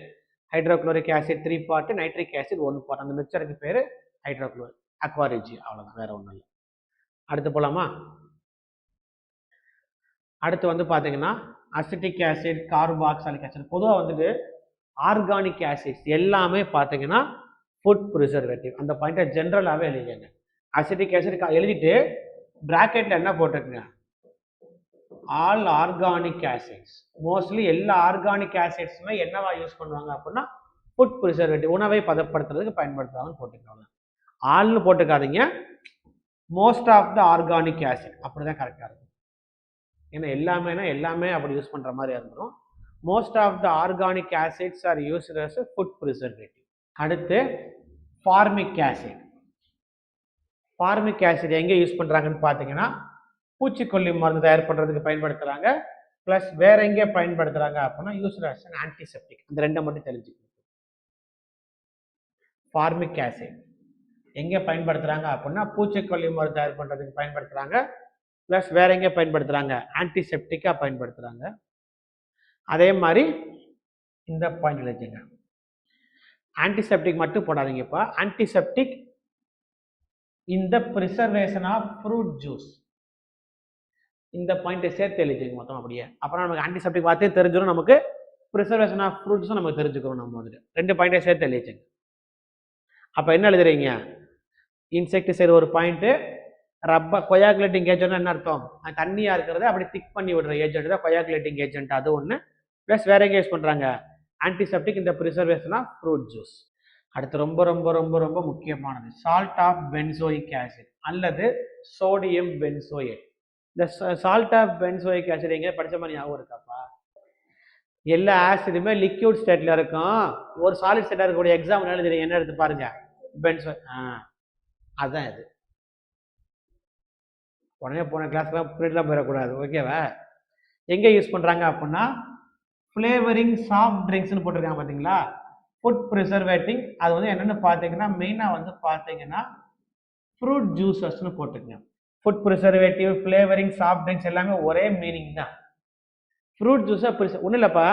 Hydrochloric acid 3 part, nitric acid 1 part. அந்த மிக்சருக்கு பேர் ஹைட்ரோக்ளோரிக் அக்வா ரீஜியா. அவ்வளோதான், வேற ஒன்றும் இல்லை. அடுத்து போகலாமா? அடுத்து வந்து பார்த்தீங்கன்னா அசிட்டிக் ஆசிட், கார்பாக்சிலிக் ஆசிட், பொதுவாக வந்துட்டு ஆர்கானிக் ஆசிட்ஸ் எல்லாமே பார்த்தீங்கன்னா ஃபுட் ப்ரிசர்வேட்டிவ். அந்த பாயிண்ட்டை ஜென்ரலாகவே எழுதிக்கங்க. அசிட்டிக் ஆசிட் எழுதிட்டு பிராக்கெட்டில் என்ன போட்டுருக்குங்க, ஆல் ஆர்கானிக் ஆசிட்ஸ். மோஸ்ட்லி எல்லா ஆர்கானிக் ஆசிட்ஸுமே என்னவா யூஸ் பண்ணுவாங்க அப்படின்னா ஃபுட் ப்ரிசர்வேட்டிவ், உணவை பதப்படுத்துறதுக்கு பயன்படுத்துறாங்கன்னு போட்டுருக்காங்க. ஆல்னு போட்டுக்காதீங்க, most of the organic acid, அப்படிதான் கரெக்டாக இருக்கும். ஏன்னா எல்லாமே அப்படி யூஸ் பண்ணுற மாதிரி இருந்துடும். Most of the organic acids are used as food preservative. அடுத்து ஃபார்மிக் ஆசிட். ஃபார்மிக் ஆசிட் எங்கே யூஸ் பண்ணுறாங்கன்னு பார்த்தீங்கன்னா பூச்சிக்கொல்லி மருந்து தயார் பண்ணுறதுக்கு பயன்படுத்துகிறாங்க. ப்ளஸ் வேற எங்கே பயன்படுத்துகிறாங்க அப்படின்னா யூஸ்ட் அஸ் அன் ஆன்டிசெப்டிக். இந்த ரெண்டை மட்டும் தெரிஞ்சுக்கணும். ஃபார்மிக் ஆசிட் எங்கே பயன்படுத்துகிறாங்க அப்படின்னா பூச்சிக்கொல்லி மருந்து தயார் பண்ணுறதுக்கு பயன்படுத்துகிறாங்க. ப்ளஸ் வேற எங்கே பயன்படுத்துகிறாங்க, ஆன்டிசெப்டிக்காக பயன்படுத்துகிறாங்க. அதே மாதிரி இந்த பாயிண்ட் எழுதிங்க, ஆன்டிசெப்டிக் மட்டும் போடாதீங்கப்பா, ஆன்டிசெப்டிக் இந்த ப்ரிசர்வேஷன் ஆஃப் ஃப்ரூட் ஜூஸ், இந்த பாயிண்ட்டை சேர்த்து எழுதிங்க மொத்தம் அப்படியே. அப்புறம் நமக்கு ஆன்டிசெப்டிக் பார்த்தே தெரிஞ்சிடும், நமக்கு ப்ரிசர்வேஷன் ஆஃப் ஃப்ரூட்ஸும் நமக்கு தெரிஞ்சுக்கிறோம். நம்ம வந்துட்டு ரெண்டு பாயிண்ட்டை சேர்த்து எழுதிங்க. அப்போ என்ன எழுதுறீங்க, இன்செக்டிசைடு ஒரு பாயிண்ட்டு, கொயாகுலேட்டிங் ஏஜென்ட் என்ன அர்த்தம், தண்ணியாக இருக்கிறத அப்படி திக் பண்ணி விடுற ஏஜென்ட் தான் கொயாகுலேட்டிங் ஏஜென்ட், அது ஒன்று. ப்ளஸ் வேற எங்கே யூஸ் பண்ணுறாங்க, ஆன்டிசெப்டிக் இந்த ப்ரிசர்வேஷன் ஆஃப் ஃப்ரூட் ஜூஸ். அடுத்து ரொம்ப ரொம்ப ரொம்ப ரொம்ப முக்கியமானது சால்ட் ஆஃப் பென்சோயிக் ஆசிட் அல்லது சோடியம் பென்சோயேட். இந்த சால்ட் ஆஃப் பென்சோயிக் ஆசிட் எங்கே படித்த மாதிரி ஞாபகம் இருக்காப்பா? எல்லா ஆசிடுமே லிக்யூட் ஸ்டேட்டில் இருக்கும். ஒரு சாலிட் ஸ்டேட்டாக இருக்கக்கூடிய எக்ஸாம்பிள் எழுதுறீங்க, என்ன எடுத்து பாருங்க, பென்சோ. அதுதான் இது. உடனே போன கிளாஸ்லாம் பீரியட்லாம் போயிடக்கூடாது, ஓகேவா? எங்கே யூஸ் பண்ணுறாங்க அப்படின்னா ஃப்ளேவரிங் சாஃப்ட் ட்ரிங்க்ஸ்னு போட்டிருக்காங்க பார்த்தீங்களா, ஃபுட் ப்ரிசர்வேட்டிங். அது வந்து என்னென்னு பார்த்தீங்கன்னா மெயினாக வந்து பார்த்தீங்கன்னா ஃப்ரூட் ஜூஸஸ்ன்னு போட்டுக்கங்க. Food preservative, flavouring, soft drinks எல்லாமே ஒரே மீனிங் தான். ஃப்ரூட் ஜூஸை ஒன்றும் இல்லைப்பா,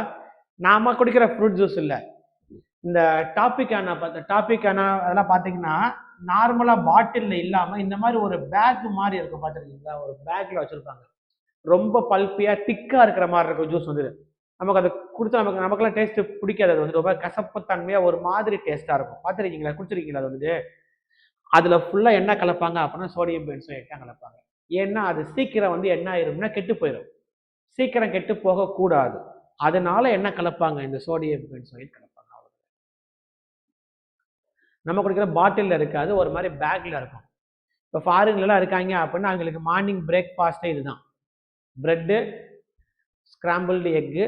நாம குடிக்கிற ஃப்ரூட் ஜூஸ் இல்லை, இந்த டாபிக்கான அதெல்லாம் பார்த்தீங்கன்னா நார்மலாக பாட்டிலில் இல்லாமல் இந்த மாதிரி ஒரு பேக் மாதிரி இருக்கும், பார்த்துருக்கீங்களா? ஒரு பேக்கில் வச்சுருப்பாங்க, ரொம்ப பல்பியாக திக்காக இருக்கிற மாதிரி இருக்கும் ஜூஸ் வந்து. நமக்கு அதை கொடுத்து நமக்குலாம் டேஸ்ட்டு பிடிக்காது, அது வந்து ரொம்ப கசப்புத்தன்மையாக ஒரு மாதிரி டேஸ்ட்டாக இருக்கும். பார்த்துருக்கீங்களா, குடிச்சிருக்கீங்களா? அது வந்து அதில் ஃபுல்லாக என்ன கலப்பாங்க அப்படின்னா சோடியம் பென்சோயேட் தான் கலப்பாங்க. ஏன்னா அது சீக்கிரம் வந்து என்ன ஆயிரும்னா கெட்டு போயிடும், சீக்கிரம் கெட்டு போகக்கூடாது, அதனால என்ன கலப்பாங்க, இந்த சோடியம் பென்சோயேட் கலப்பாங்க. நம்ம குடிக்கிற பாட்டிலில் இருக்காது, ஒரு மாதிரி பேக்கில் இருக்கும். இப்போ ஃபாரின்லாம் இருக்காங்க அப்படின்னா அவங்களுக்கு மார்னிங் பிரேக்ஃபாஸ்ட்டே இதுதான், ப்ரெட்டு, ஸ்க்ராம்பிள்டு எக்கு,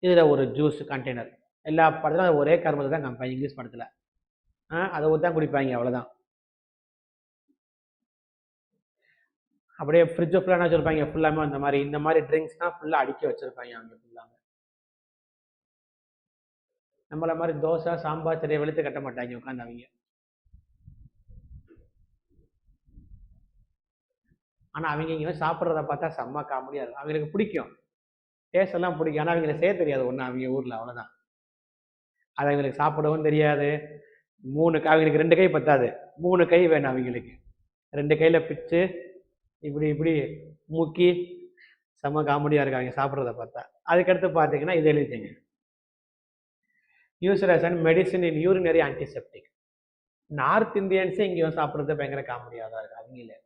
இதில் ஒரு ஜூஸ் கண்டெய்னர். எல்லா படத்துலையும் ஒரே கருமத்தை தான் காமிப்பாங்க இங்கிலீஷ் படத்தில், அதை ஊற்றி தான் குடிப்பாங்க, அவ்வளோதான். அப்படியே ஃப்ரிட்ஜை ஃபுல்லாக என்ன வச்சுருப்பாங்க, ஃபுல்லாமே இந்த மாதிரி ட்ரிங்க்ஸ் தான் ஃபுல்லாக அடிக்க வச்சுருப்பாங்க அவங்க ஃபுல்லாங்க. நம்மள மாதிரி தோசை சாம்பார் சரியாக வெளுத்து கட்ட மாட்டாங்க உட்காந்து அவங்க. ஆனால் அவங்க இங்கே சாப்பிட்றத பார்த்தா செம்ம காமெடியாக இருக்கும், அவங்களுக்கு பிடிக்கும், டேஸ்ட் எல்லாம் பிடிக்கும். ஆனால் அவங்களுக்கு செய்ய தெரியாது ஒன்று அவங்க ஊரில், அவ்வளோதான். அது அவங்களுக்கு சாப்பிடவும் தெரியாது. அவங்களுக்கு 2 கை பத்தாது, 3 கை வேணும் அவங்களுக்கு. 2 கையில் பிச்சு இப்படி இப்படி மூக்கி செம்ம காமெடியாக இருக்கு அவங்க சாப்பிட்றத பார்த்தா. அதுக்கடுத்து பார்த்தீங்கன்னா இது எழுதிங்க, used as an medicine in urinary antiseptic. North இந்தியன்ஸே இங்கே சாப்பிட்றது பயங்கர காமெடியாக தான் இருக்கு அவங்களே.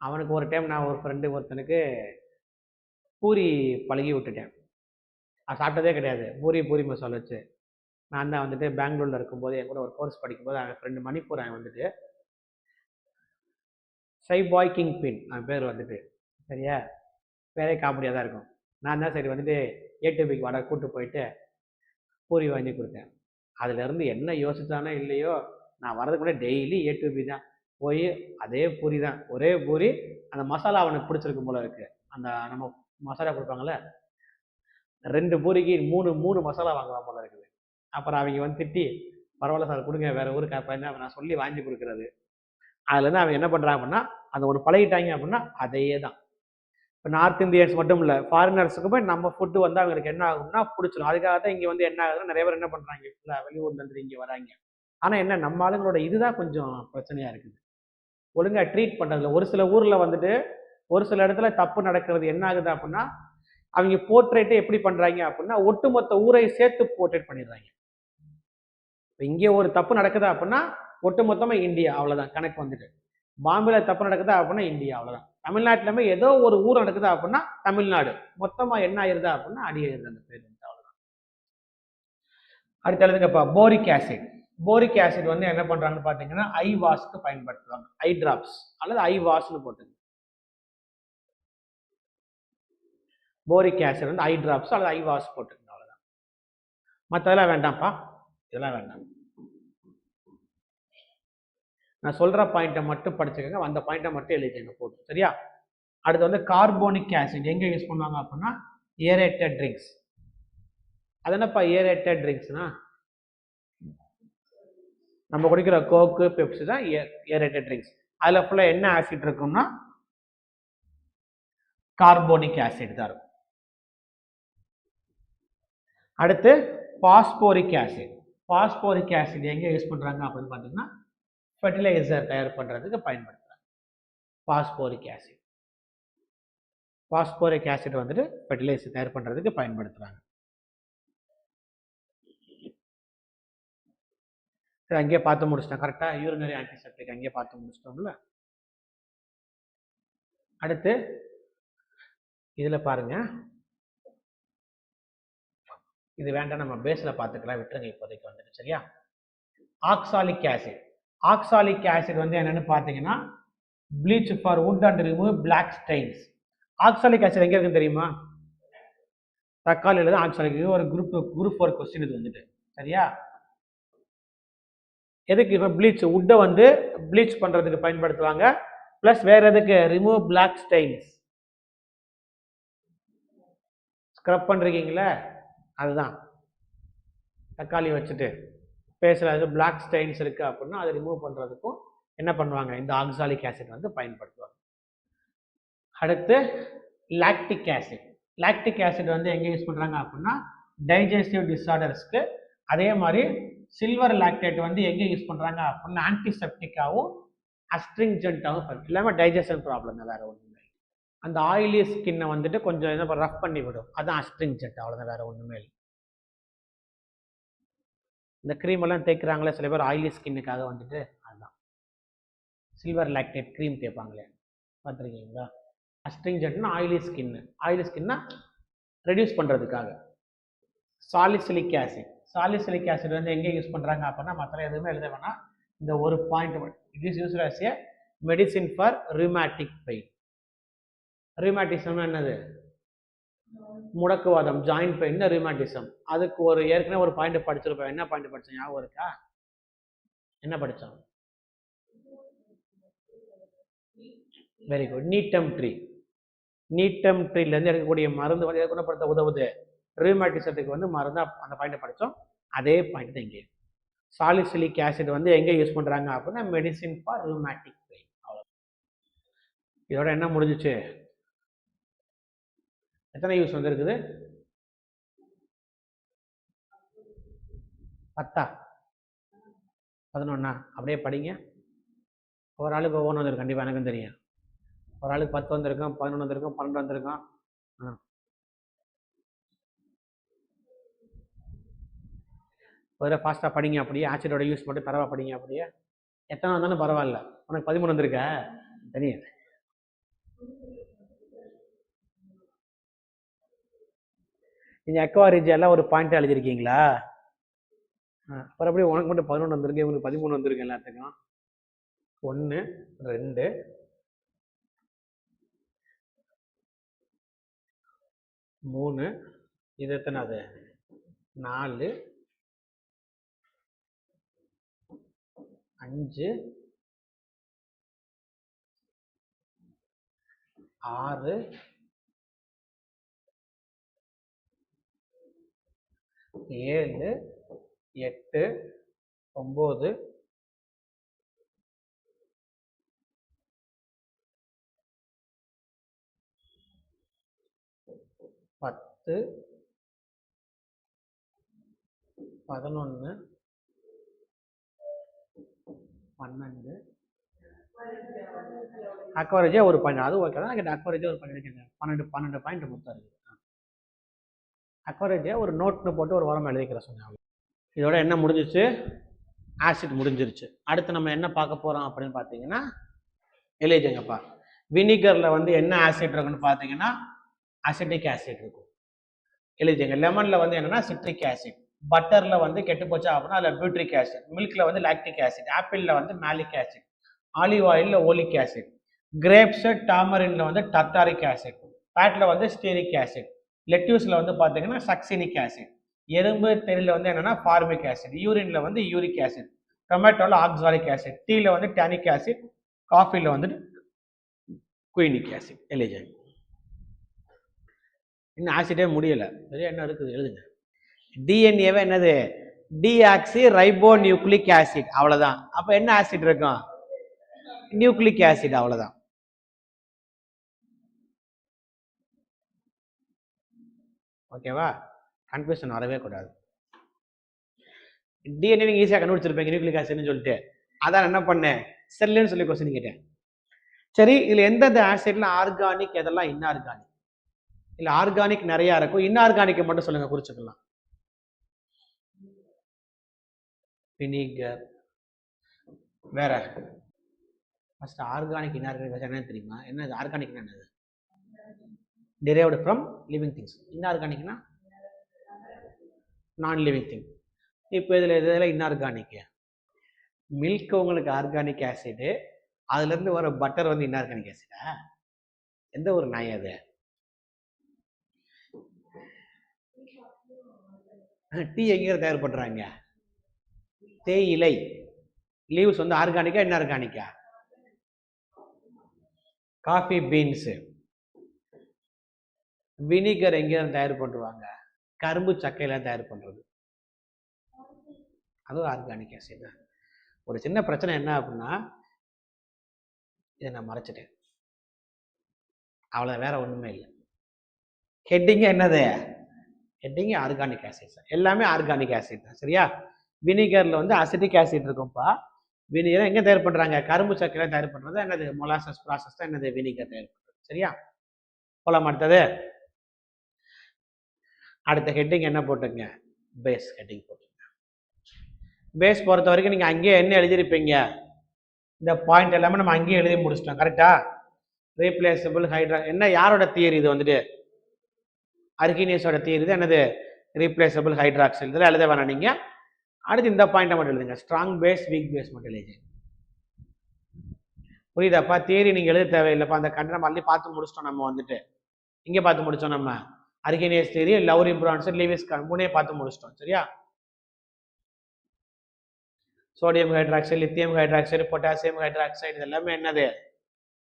அவனுக்கு ஒரு டைம் நான் ஒரு ஃப்ரெண்டு ஒருத்தனுக்கு பூரி பழகி விட்டுட்டேன், அது சாப்பிட்டதே கிடையாது, பூரி மசாலா வச்சு. நான் தான் வந்துட்டு பெங்களூரில் இருக்கும்போது என் கூட ஒரு கோர்ஸ் படிக்கும்போது அவன் ஃப்ரெண்டு மணிப்பூர், அவன் வந்துட்டு ஷைபாய் கிங் பின் அவன் பேர் வந்துட்டு, சரியா? பேரே காமெடியாக தான் இருக்கும். நான் தான் சரி வந்துட்டு ஏடிபிக்கு வடை கூப்பிட்டு போயிட்டு பூரி வாங்கி கொடுத்தேன். அதுலேருந்து என்ன யோசிச்சானோ இல்லையோ, நான் வரதுக்கு கூட டெய்லி ஏடிபி தான் போய் அதே பூரி தான், ஒரே பூரி. அந்த மசாலா அவனுக்கு பிடிச்சிருக்கும் போல இருக்குது, அந்த நம்ம மசாலா கொடுப்பாங்களே 2 பூரிக்கு 3 மசாலா வாங்கலாம் போல இருக்குது. அப்புறம் அவங்க வந்து திட்டி, பரவாயில்ல சார் கொடுங்க, வேற ஊருக்கு அப்போ நான் சொல்லி வாங்கி கொடுக்குறது. அதுலேருந்து அவங்க என்ன பண்ணுறாங்க அப்படின்னா அந்த ஒரு பழகிட்டாங்க அப்படின்னா அதையே தான். இப்போ நார்த் இந்தியன்ஸ் மட்டும் இல்லை, ஃபாரினர்ஸுக்குமே நம்ம ஃபுட்டு வந்து அவங்களுக்கு என்ன ஆகும்னா பிடிச்சிடும். அதுக்காக தான் இங்கே வந்து என்ன ஆகுதுன்னா நிறைய பேர் என்ன பண்ணுறாங்க, ஃபுல்லாக வெளியூர்லேருந்து இங்கே வராங்க. ஆனால் என்ன, நம்ம ஆளுங்களோட இதுதான் கொஞ்சம் பிரச்சனையாக இருக்குது, ஒழுங்காக ட்ரீட் பண்ணுறதுல. ஒரு சில ஊரில் வந்துட்டு ஒரு சில இடத்துல தப்பு நடக்கிறது என்ன ஆகுது அப்படின்னா, அவங்க போர்ட்ரேட்டை எப்படி பண்றாங்க அப்படின்னா ஒட்டுமொத்த ஊரை சேர்த்து போர்ட்ரேட் பண்ணிடுறாங்க. இங்கே ஒரு தப்பு நடக்குதா அப்படின்னா ஒட்டுமொத்தமா இந்தியா, அவ்வளவுதான் கணக்கு வந்துட்டு. பாம்பேல தப்பு நடக்குதா அப்படின்னா இந்தியா, அவ்வளவுதான். தமிழ்நாட்டிலுமே ஏதோ ஒரு ஊர் நடக்குதா அப்படின்னா தமிழ்நாடு, மொத்தமா என்ன ஆயிருதா அப்படின்னா அடியாயிருது அந்த பேர், அவ்வளவுதான். அடுத்து எழுதுங்கப்பா, போரிக் ஆசிட். போரிக் ஆசிட் வந்து என்ன பண்றாங்கன்னு பாத்தீங்கன்னா ஐ வாஷ்க்கு பயன்படுத்துவாங்க, ஐ டிராப்ஸ் அல்லது ஐ வாஷ்னு போட்டுங்க. போரிக் ஆசிட் வந்து ஐ டிராப்ஸ் அல்லது ஐ வாஷ் போட்டுங்க, அவ்வளவுதான். மற்றதெல்லாம் வேண்டாம்ப்பா, இதெல்லாம் வேண்டாம். நான் சொல்ற பாயிண்ட்டை மட்டும் படிச்சுக்கோங்க, அந்த பாயிண்ட்டை மட்டும் எழுதிக்கங்க போதும், சரியா? அடுத்து வந்து கார்போனிக் ஆசிட் எங்க யூஸ் பண்ணுவாங்க அப்படின்னா ஏரேட்டட் ட்ரிங்க்ஸ். அது என்னப்பா ஏரேட்டட் ட்ரிங்க்ஸ்னா, நம்ம குடிக்கிற கோக்கு பெப்சி தான் ஏரேட்டட் ட்ரிங்க்ஸ். அதுல ஃபுல்லா என்ன ஆசிட் இருக்கும்னா கார்போனிக் ஆசிட் தான் இருக்கும். அடுத்து பாஸ்போரிக் ஆசிட். பாஸ்போரிக் ஆசிட் எங்க யூஸ் பண்றாங்க அப்படின்னு பாத்தீங்கன்னா ஃபெர்டிலைசர் தயார் பண்றதுக்கு பயன்படுத்துறாங்க பாஸ்போரிக் ஆசிட். பாஸ்போரிக் ஆசிட் வந்துட்டு ஃபெர்டிலைசர் தயார் பண்றதுக்கு பயன்படுத்துறாங்க. அங்கேயே பார்த்து முடிச்சிட்டோம் கரெக்டா, யூரினரி ஆன்டிசெப்டிக் அங்கேயே பார்த்து முடிச்சிட்டோம்ல. அடுத்து இதுல பாருங்க, இது வேண்டாம், நம்ம பேஸ்ல பார்த்துக்கலாம், விட்டுருங்க இப்போதைக்கு வந்துட்டு, சரியா? Oxalic acid. ஆக்சாலிக் ஆசிட் வந்து என்னன்னு பார்த்தீங்கன்னா bleach for wood and remove black stains. Oxalic acid எங்க இருக்குன்னு தெரியுமா? தக்காளியில தான் ஆக்சாலிக். இது ஒரு குரூப் 4 கொஸ்டின் இது வந்துட்டு, சரியா? எதுக்கு இப்போ ப்ளீச், வுட்டை வந்து ப்ளீச் பண்றதுக்கு பயன்படுத்துவாங்க, பிளஸ் வேற எதுக்கு, ரிமூவ் பிளாக் ஸ்டெயின்ஸ், ஸ்க்ரப் பண்றீங்களா அதுதான். தக்காளி வச்சுட்டு பேசுறது பிளாக் ஸ்டெயின்ஸ் இருக்கு அப்படின்னா அதை ரிமூவ் பண்றதுக்கும் என்ன பண்ணுவாங்க, இந்த ஆக்சாலிக் ஆசிட் வந்து பயன்படுத்துவாங்க. அடுத்து லாக்டிக் ஆசிட். லாக்டிக் ஆசிட் வந்து எங்க யூஸ் பண்றாங்க அப்படின்னா டைஜஸ்டிவ் டிஸார்டர்ஸ்க்கு. அதே மாதிரி சில்வர் லாக்டேட் வந்து எங்க யூஸ் பண்றாங்க அப்படின்னா ஆன்டிசெப்டிக்காவும் அஸ்ட்ரிங்ஜென்ட்டாகவும், இல்லாம டைஜஷன் ப்ராப்ளம் வேற ஒண்ணுமே. அந்த ஆயிலி ஸ்கின்னை வந்துட்டு கொஞ்சம் என்ன ரஃப் பண்ணி விடும், அதான் அஸ்ட்ரிங்ஜென்ட், அவ்வளவுதான், வேற ஒண்ணுமே இல்லை. இந்த க்ரீம் எல்லாம் தேய்க்கிறாங்களே சில பேர் ஆயிலி ஸ்கின்னுக்காக வந்துட்டு, அதுதான் சில்வர் லாக்டேட் க்ரீம் தேய்ப்பாங்களே, பார்த்துருக்கீங்களா? அஸ்ட்ரிங்ஜென்ட்னா ஆயிலி ஸ்கின்னு, ஆயிலி ஸ்கின்னா ரெடியூஸ் பண்றதுக்காக. Salicylic acid. சாலிசிலிக் ஆசிட் வந்து எங்கே யூஸ் பண்றாங்க அப்படின்னா மற்ற எதுவுமே எழுத வேணாம், இந்த ஒரு point, it is used as a medicine for rheumatic pain. Rheumatism என்னது, முடக்குவாதம், ஜாயிண்ட் பெயின் தான் ரியூமேட்டிசம். அதுக்கு ஒரு ஏற்கனவே ஒரு பாயிண்ட் படிச்சிருப்போம், என்ன பாயிண்ட் படிச்சோம் ஞாபகம் இருக்கா? என்ன படிச்சோம்? வெரி குட், நீட்டம் ட்ரீ. நீட்டம் ட்ரீல இருந்து எடுக்கக்கூடிய மருந்து வந்து குணப்படுத்த உதவுது, ரியூமேட்டிசத்துக்கு வந்து மருந்து, அந்த பாயிண்ட் படிச்சோம். அதே பாயிண்ட் தான் இங்கே. சாலிசிலிக் ஆசிட் வந்து எங்க யூஸ் பண்றாங்க அப்படின்னா மெடிசின் ஃபார் ரியூமேட்டிக் பெயின். இதோட என்ன முடிஞ்சிச்சு? எத்தனை யூஸ் வந்து இருக்குது? 10 11? அப்படியே படிங்க. ஒரு ஆளுக்கு ஒவ்வொன்று வந்திருக்கு, கண்டிப்பாக எனக்கும் தெரியும். ஒரு ஆளுக்கு 10 வந்திருக்கும், 11 வந்திருக்கும், 12 வந்திருக்கும். ஒரு ஃபாஸ்ட்டாக படிங்க, அப்படியே ஆசிடோட யூஸ் மட்டும் தரவா படிங்க அப்படியே. எத்தனை வந்தாலும் பரவாயில்ல, உனக்கு 13 வந்திருக்க தெரியும். நீங்க அக்வாரிஜி எல்லாம் ஒரு பாயிண்ட் எழுதிருக்கீங்களா? அப்புறம் அப்படியே உனக்கு மட்டும் 11 வந்திருக்கு, உங்களுக்கு 13 வந்திருக்கு எல்லாத்துக்கும். 1 2 3, இது எத்தனாவது? 4 5 6 7 8 9 10 11 12 அக்வரேஜே ஒரு பாயிண்ட், அது ஓகே தான். அக்வரேஜே ஒரு பாயிண்ட் 12 பாயிண்ட் மொத்தம் இருக்குது. அக்வரேஜே ஒரு நோட்னு போட்டு ஒரு வாரம் எழுதிக்கிற சொன்னாங்க. இதோட என்ன முடிஞ்சிச்சு, ஆசிட் முடிஞ்சிருச்சு. அடுத்து நம்ம என்ன பார்க்க போகிறோம் அப்படின்னு பார்த்தீங்கன்னா, எழுதிங்கப்பா. வினிகரில் வந்து என்ன ஆசிட் இருக்குன்னு பார்த்தீங்கன்னா அசிட்டிக் ஆசிட் இருக்கும். எழுதிங்க. லெமனில் வந்து என்னன்னா சிட்ரிக் ஆசிட், பட்டரில் வந்து கெட்டு போச்சா அப்படின்னா அதில் பியூட்ரிக் ஆசிட், மில்கில் வந்து லாக்டிக் ஆசிட், ஆப்பிளில் வந்து மேலிக் ஆசிட், ஆலிவ் ஆயிலில் ஓலிக் ஆசிட், கிரேப்ஸ் டாமரின்ல வந்து டர்டாரிக் ஆசிட், ஃபேட்டில் வந்து ஸ்டீரிக் ஆசிட், லெட்யூஸில் வந்து பார்த்தீங்கன்னா சக்சினிக் ஆசிட், எறும்பு தெரியல வந்து என்னன்னா ஃபார்மிக் ஆசிட், யூரின்ல வந்து யூரிக் ஆசிட், டொமேட்டோவில் ஆக்சாலிக் ஆசிட், டீல வந்து டேனிக் ஆசிட், காஃபியில் வந்து குயினிக் ஆசிட். எழுதுங்க. இன்னும் ஆசிட்டே முடியலை, சரியா என்ன இருக்குது எழுதுங்க. டிஎன்ஏவே என்னது, டிஆக்சி ரைபோ நியூக்ளிக் ஆசிட், அவ்வளோதான். அப்போ என்ன ஆசிட் இருக்கும், நியூக்ளிக் ஆசிட், அவ்வளோதான். ஓகேவா, கன்ஃபியூஷன் வரவே கூடாது. டிஎன்ஏ நீங்கள் ஈஸியாக கண்டுபிடிச்சிருப்பீங்க நியூக்ளிக் ஆசிட்னு சொல்லிட்டு, அதான் என்ன பண்ணேன் செல்லுன்னு சொல்லி கொஸ்டின் கேட்டேன். சரி, இதில் எந்தெந்த ஆசிட்ல ஆர்கானிக் எதெல்லாம் இன்ஆர்கானிக், இல்லை ஆர்கானிக் நிறையா இருக்கும், இன்ஆர்கானிக்கை மட்டும் சொல்லுங்க குறிச்சுக்கலாம். வினிகர் வேற. ஃபர்ஸ்ட் ஆர்கானிக் இன்ஆர்கானிக் என்ன தெரியுமா, என்னது ஆர்கானிக் என்னது, derived from living things. இன்ஆர்கானிக்னா நான் லிவிங் திங். இப்போ இதில் இதெல்லாம் இன்ஆர்கானிக். மில்க் உங்களுக்கு ஆர்கானிக் ஆசிடு, அதுலேருந்து வர பட்டர் வந்து இன்ஆர்கானிக் ஆசிடா, எந்த ஒரு நாய் அது. டீ எங்கே தயார் பண்ணுறாங்க, தேயிலை லீவ்ஸ் வந்து ஆர்கானிக்கா இன்ஆர்கானிக்கா, காஃபி பீன்ஸு. வினிகர் எங்கேயும் தயார் பண்ணுவாங்க, கரும்பு சக்கையில தயார் பண்ணுறது, அதுவும் ஆர்கானிக் ஆசிட் தான். ஒரு சின்ன பிரச்சனை என்ன அப்படின்னா, இதை நான் மறைச்சிட்டேன், அவ்வளோ, வேற ஒன்றுமே இல்லை. ஹெட்டிங்க என்னது, ஹெட்டிங் ஆர்கானிக் ஆசிட், எல்லாமே ஆர்கானிக் ஆசிட் தான். சரியா, வினிகரில் வந்து அசிட்டிக் ஆசிட் இருக்கும்ப்பா. வினிகர் எங்கே தயார் பண்ணுறாங்க, கரும்பு சக்கையில தயார் பண்ணுறது என்னது, மொலாசஸ் ப்ராசஸ் தான் என்னது வினிகர் தயார் பண்ணுறது. சரியா, போலாம் அடுத்தது. அடுத்த ஹெட்டிங் என்ன போட்டுங்க, பேஸ் ஹெட்டிங் போட்டுங்க. பேஸ் பொறுத்த வரைக்கும் நீங்கள் அங்கேயே என்ன எழுதியிருப்பீங்க, இந்த பாயிண்ட் எல்லாமே நம்ம அங்கேயே எழுதி முடிச்சிட்டோம். கரெக்டா, ரீப்ளேசபிள் ஹைட்ரா என்ன யாரோட தியரி, இது வந்துட்டு அர்கினியஸோட தியரி தான் என்னது, ரீப்ளேசபிள் ஹைட்ராக்சைல். இதெல்லாம் எழுத வேணாம் நீங்க. அடுத்து இந்த பாயிண்ட்டை மட்டும் எழுதுங்க, ஸ்ட்ராங் பேஸ் வீக் பேஸ் மட்டும் எழுதி. புரியுதாப்பா, தியரி நீங்க எழுத தேவையில்லைப்பா, அந்த கண்டனை மல்லி பார்த்து முடிச்சிட்டோம். நம்ம வந்துட்டு இங்கே பார்த்து முடிச்சோம், நம்ம Arrhenius theory, Lowry Branson, Lewis மூணே பார்த்து முடிச்சிட்டோம். சரியா, sodium hydroxide, lithium hydroxide, potassium hydroxide, இதெல்லாமே என்னது,